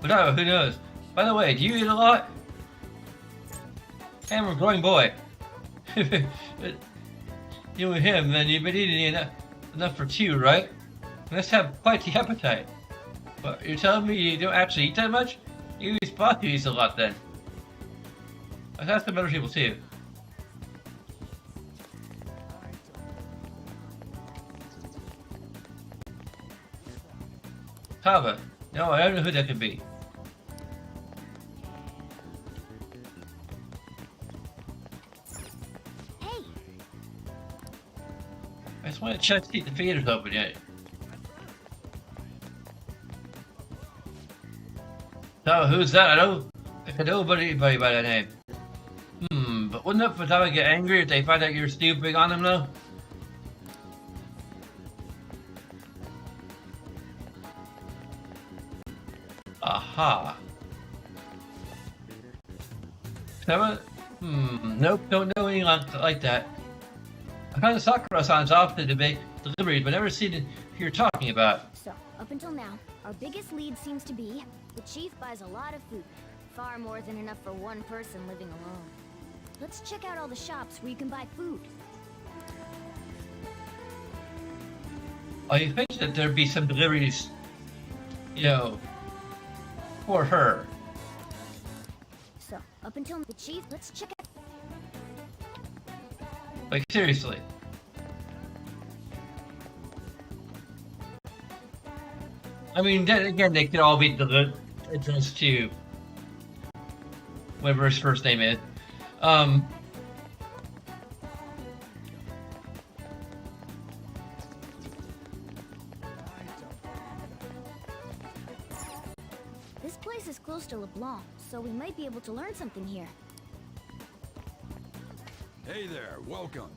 But no, who knows? By the way, do you eat a lot? I'm a growing boy. You and him, then you've been eating enough for two, right? You must have quite the appetite. But you're telling me you don't actually eat that much? You eat spot eats a lot then. I've asked some other people too. Kava. No, I don't know who that could be. Hey, I just want to check to see if the feeder's open yet. So, who's that? I don't know anybody by that name. But wouldn't that Futaba get angry if they find out you're snooping on him though? Aha. Futaba? Nope, don't know anything like that. I found the Sakura-san's off to debate deliveries, but never seen it you're talking about. so up until now, our biggest lead seems to be the chief buys a lot of food. Far more than enough for one person living alone. Let's check out all the shops where you can buy food. Oh, you think that there'd be some deliveries, you know, for her? So, up until the chief, let's check out. Like, seriously. I mean, then again, they could all be addressed to whatever his first name is. This place is close to LeBlanc, so we might be able to learn something here. Hey there, welcome.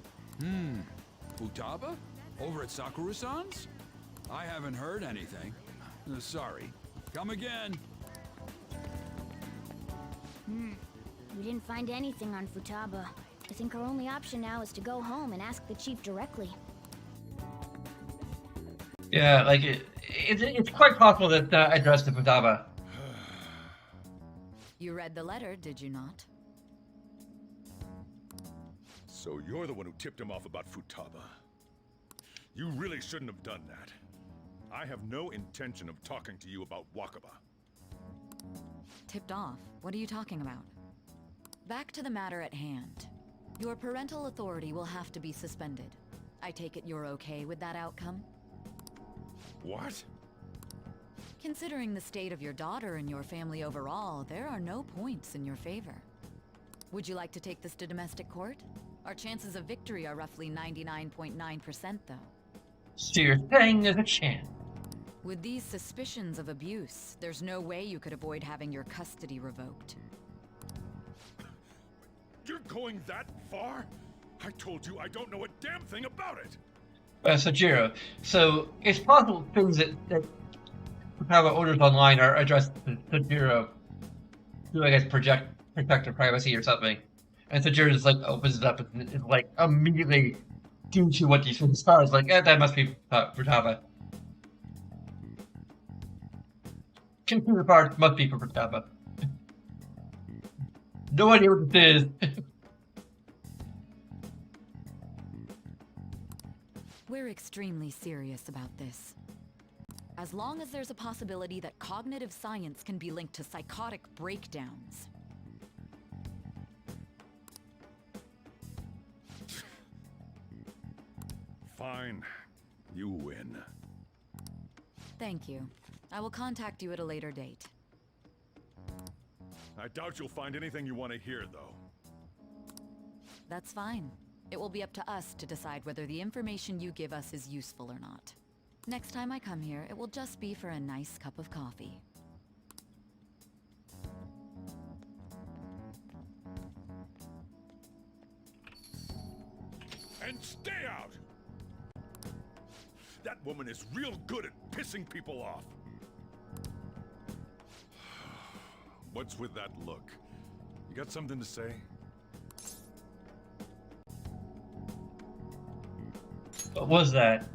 Futaba? Over at Sakura-san's? I haven't heard anything. Sorry. Come again. We didn't find anything on Futaba. I think our only option now is to go home and ask the chief directly. Yeah, like, it's quite possible that addressed to Futaba. You read the letter, did you not? So you're the one who tipped him off about Futaba. You really shouldn't have done that. I have no intention of talking to you about Wakaba. Tipped off? What are you talking about? Back to the matter at hand. Your parental authority will have to be suspended. I take it you're okay with that outcome? What? Considering the state of your daughter and your family overall, there are no points in your favor. Would you like to take this to domestic court? Our chances of victory are roughly 99.9%, though. So you're saying there's a chance? With these suspicions of abuse, there's no way you could avoid having your custody revoked. You're going that far? I told you I don't know a damn thing about it! Sojiro, so it's possible things that Futaba orders online are addressed to Sojiro to, I guess, protect her privacy or something. And Sojiro just, like, opens it up and is, like, immediately due to what these things are. It's like, that must be Futaba. Computer parts must be for Futaba. No idea what this is. We're extremely serious about this. As long as there's a possibility that cognitive science can be linked to psychotic breakdowns. Fine. You win. Thank you. I will contact you at a later date. I doubt you'll find anything you want to hear, though. That's fine. It will be up to us to decide whether the information you give us is useful or not. Next time I come here, it will just be for a nice cup of coffee. And stay out! That woman is real good at pissing people off. What's with that look? You got something to say? What was that?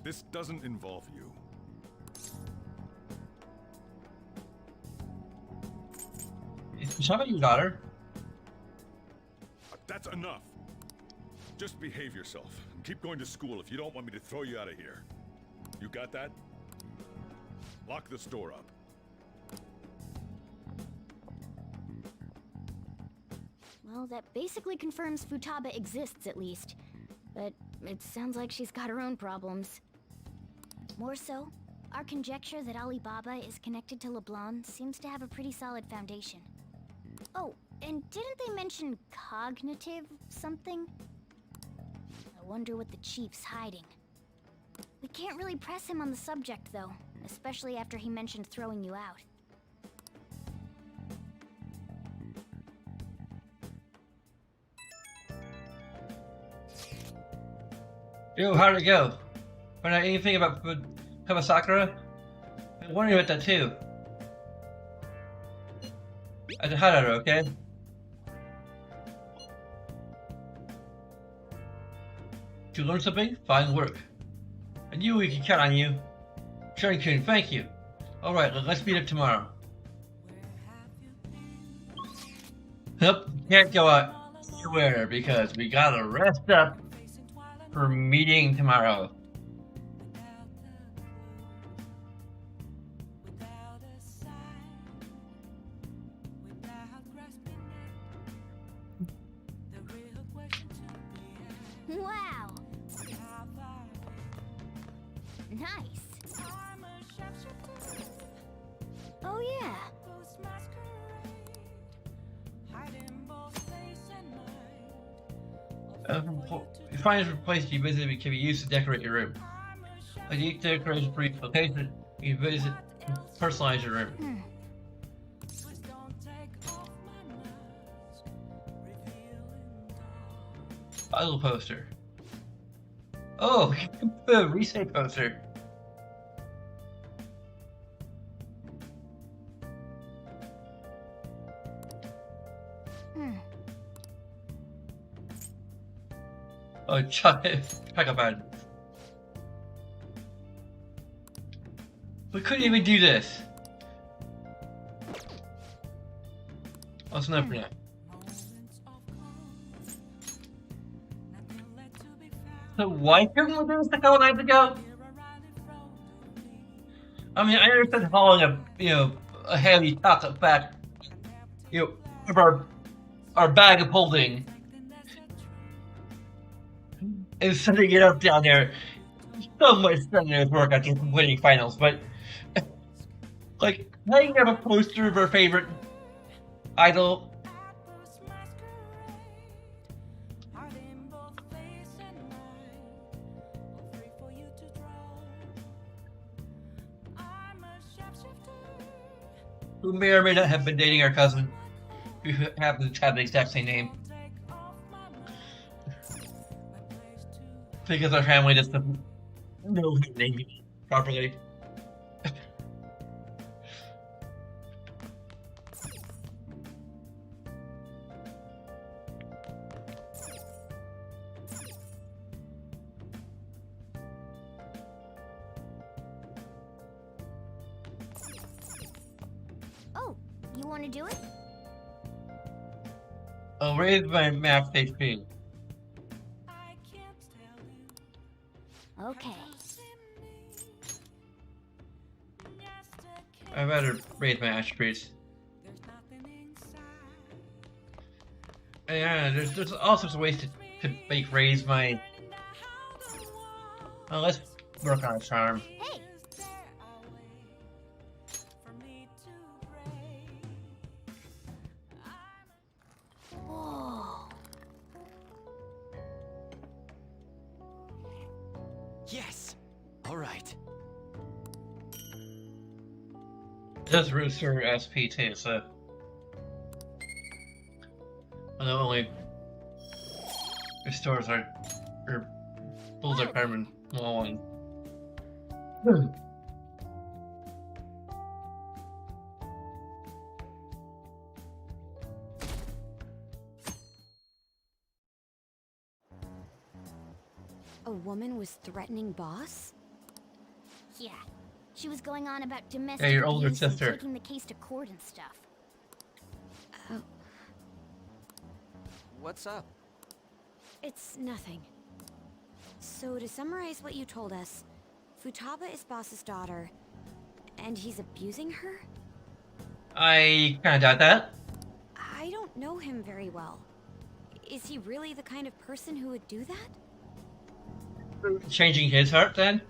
This doesn't involve you. Is Futaba your daughter? That's enough. Just behave yourself and keep going to school if you don't want me to throw you out of here. You got that? Lock the store up. Well, that basically confirms Futaba exists, at least. But it sounds like she's got her own problems. More so, our conjecture that Alibaba is connected to LeBlanc seems to have a pretty solid foundation. Oh, and didn't they mention cognitive something? I wonder what the chief's hiding. We can't really press him on the subject, though, especially after he mentioned throwing you out. Yo, how'd it go? Find out anything about Kamasakura? I'm wondering about that too. I said hi to her, okay? Did you learn something? Fine work. I knew we could count on you. Sharon-kun, thank you. Alright, let's meet up tomorrow. Nope, can't go out anywhere because we gotta rest up for meeting tomorrow. Wow! Nice! Oh yeah! Find a place you visit can be used to decorate your room. Like each decoration for each location, you can visit personalize your room. Idol poster. Oh, the Resay poster. Oh, check up on. We couldn't even do this. Oh, it's enough for now. So why couldn't we do this a couple nights ago? I mean, I understand hauling a heavy chocolate back, of our bag of holding and setting it up down there. So much strenuous work after completing finals, but like hanging up a poster of our favorite idol. Who may or may not have been dating our cousin, who happens to have the exact same name. Because our family doesn't know his name properly. Oh, you want to do it? I'll raise my max HP. Okay. I better raise my attributes. Yeah, there's all sorts of ways to make raise my. Well, let's work on a charm. Hey. Whoa. Yes. All right. That's Rooster SP too, so. Well, not only restores our pulls our carbon wall and. A woman was threatening Boss? Yeah. She was going on about domestic Yeah, your older abuse and sister. taking the case to court and stuff. Oh. What's up? It's nothing. So to summarize what you told us, Futaba is Boss's daughter, and he's abusing her? I kinda doubt that. I don't know him very well. Is he really the kind of person who would do that? Changing his heart then?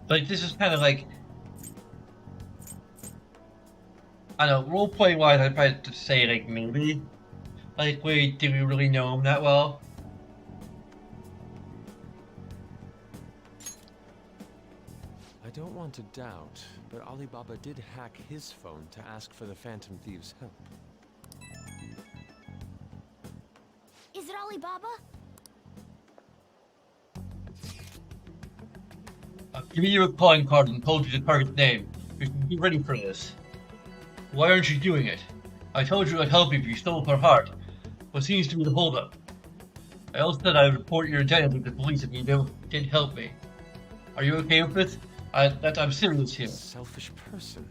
Like, this is kind of like, I don't know, role-play wise, I'd probably say, like, maybe. Like, wait, did we really know him that well? I don't want to doubt, but Alibaba did hack his phone to ask for the Phantom Thieves' help. Is it Alibaba? I've given you a calling card and told you the target's name. You should be ready for this. Why aren't you doing it? I told you I'd help you if you stole her heart. What seems to be the holdup? I also said I would report your identity to the police if you didn't help me. Are you okay with this? I'm serious here. Selfish person.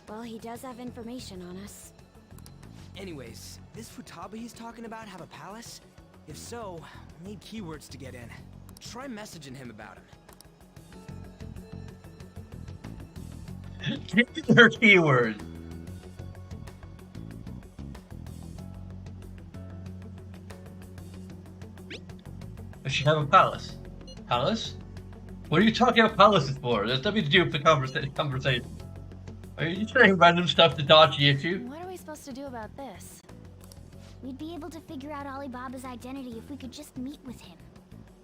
Well, he does have information on us. Anyways, this Futaba he's talking about have a palace? If so, we'll need keywords to get in. Try messaging him about him. Give me her keyword. Does she have a palace? Palace? What are you talking about palaces for? There's nothing to do with the conversation. Are you saying random stuff to dodge the issue? What are we supposed to do about this? We'd be able to figure out Alibaba's identity if we could just meet with him.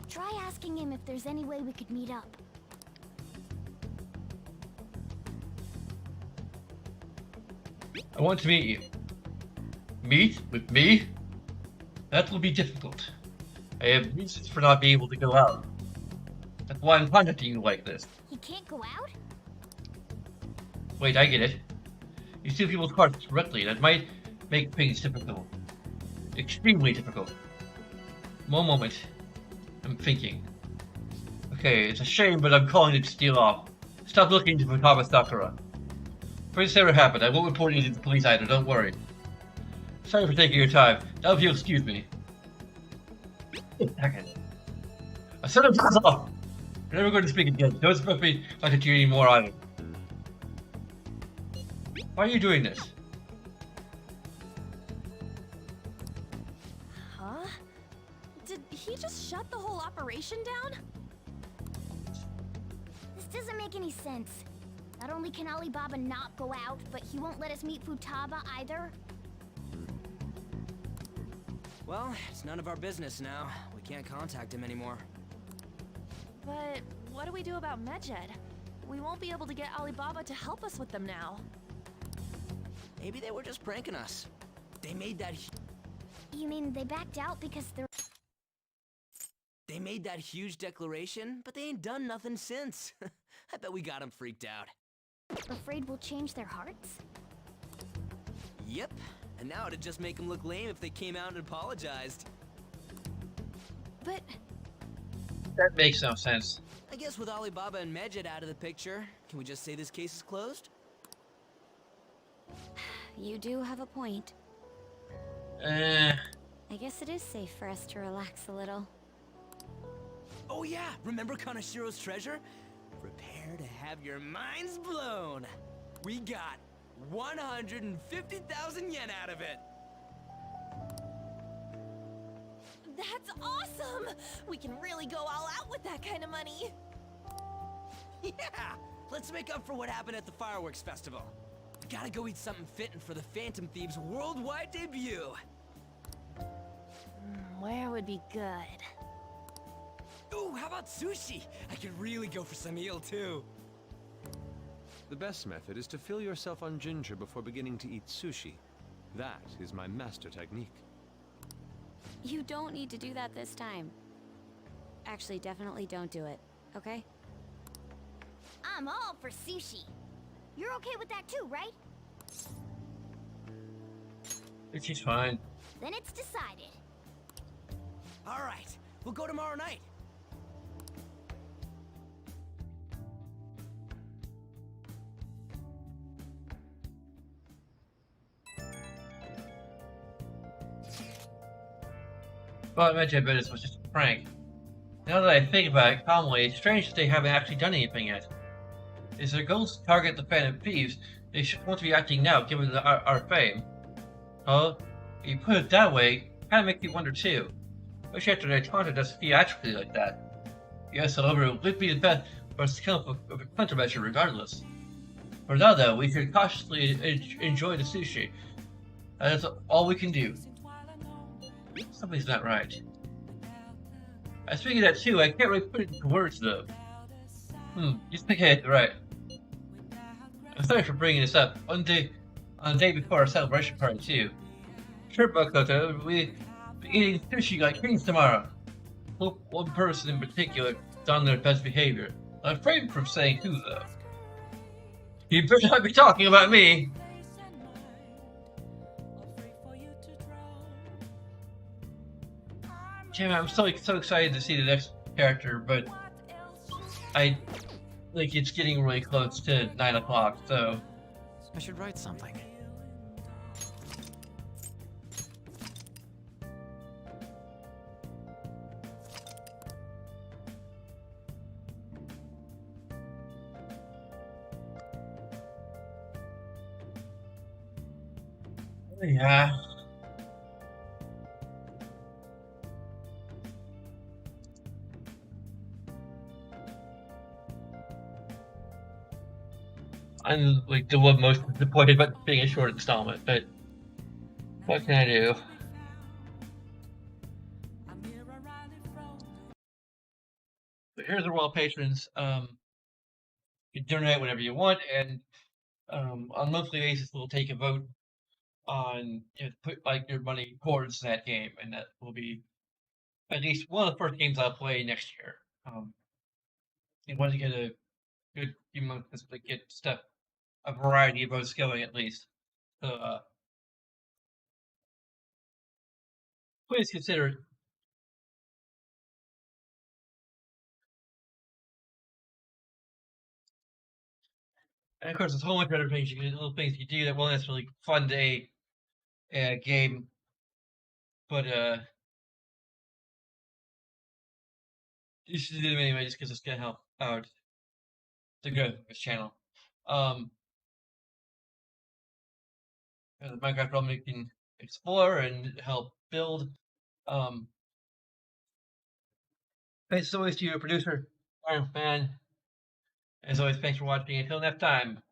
Try asking him if there's any way we could meet up. I want to meet you. Meet with me? That will be difficult. I have reasons for not being able to go out. That's why I'm contacting you like this. He can't go out? Wait, I get it. You steal people's cards directly. That might make things difficult. Extremely difficult. One moment. I'm thinking. Okay, it's a shame, but I'm calling it to steal off. Stop looking into Futaba Sakura. If this ever happened, I won't report you to the police either, don't worry. Sorry for taking your time. Now if you'll excuse me. Wait a second. I said I'm off! We're never going to speak again. Don't expect me not to you anymore either. Why are you doing this? Huh? Did he just shut the whole operation down? This doesn't make any sense. Not only can Alibaba not go out, but he won't let us meet Futaba either. Well, it's none of our business now. We can't contact him anymore. But what do we do about Medjed? We won't be able to get Alibaba to help us with them now. Maybe they were just pranking us. They made that You mean they backed out because they're... They made that huge declaration, but they ain't done nothing since. I bet we got them freaked out. afraid we'll change their hearts? Yep, and now it'd just make them look lame if they came out and apologized. But... That makes no sense. I guess with Alibaba and Medjed out of the picture, can we just say this case is closed? You do have a point. Eh. I guess it is safe for us to relax a little. Oh yeah, remember Kanashiro's treasure? Prepare to have your minds blown. We got 150,000 yen out of it. That's awesome! We can really go all out with that kind of money. Yeah! Let's make up for what happened at the fireworks festival. We gotta go eat something fitting for the Phantom Thieves' worldwide debut. Where would be good? Ooh, how about sushi? I could really go for some eel too. The best method is to fill yourself on ginger before beginning to eat sushi. That is my master technique. You don't need to do that this time. Actually, definitely don't do it, okay? I'm all for sushi. You're okay with that too, right? She's fine. Then it's decided. All right, we'll go tomorrow night. Well, I mentioned this was just a prank. Now that I think about it calmly, it's strange that they haven't actually done anything yet. Is their goal to target the Phantom Thieves? They should want to be acting now, given our fame. Huh? If you put it that way, kinda makes me wonder too. Especially after they taunted us theatrically like that. Yes, however, it would be the best for us to come up with a countermeasure regardless. For now, though, we should cautiously enjoy the sushi. That's all we can do. Something's not right. I was thinking that too. I can't really put it into words though. You think I had it right. I'm sorry for bringing this up on the day before our celebration party too. Sure, Makoto, we'll be eating sushi like kings tomorrow. Hope one person in particular is on their best behavior. I'm afraid from saying who though. You better not be talking about me. Damn, I'm so excited to see the next character, but I think it's getting really close to 9 o'clock, so I should write something. yeah. I'm like the one most disappointed about being a short installment, but what can I do? But here's the Royal Patrons. You can donate whenever you want, and on a monthly basis, we'll take a vote on put like your money towards that game, and that will be at least one of the first games I'll play next year. You want to get a good few months to get stuff, a variety of votes going at least. So please consider it. And of course, there's a whole bunch of other things little things you do that won't necessarily fund a game, but you should do them anyway, just because it's gonna help out the growth of this channel. The Minecraft realm you can explore and help build. Thanks as always to your producer, Iron Fan. As always, thanks for watching. Until next time.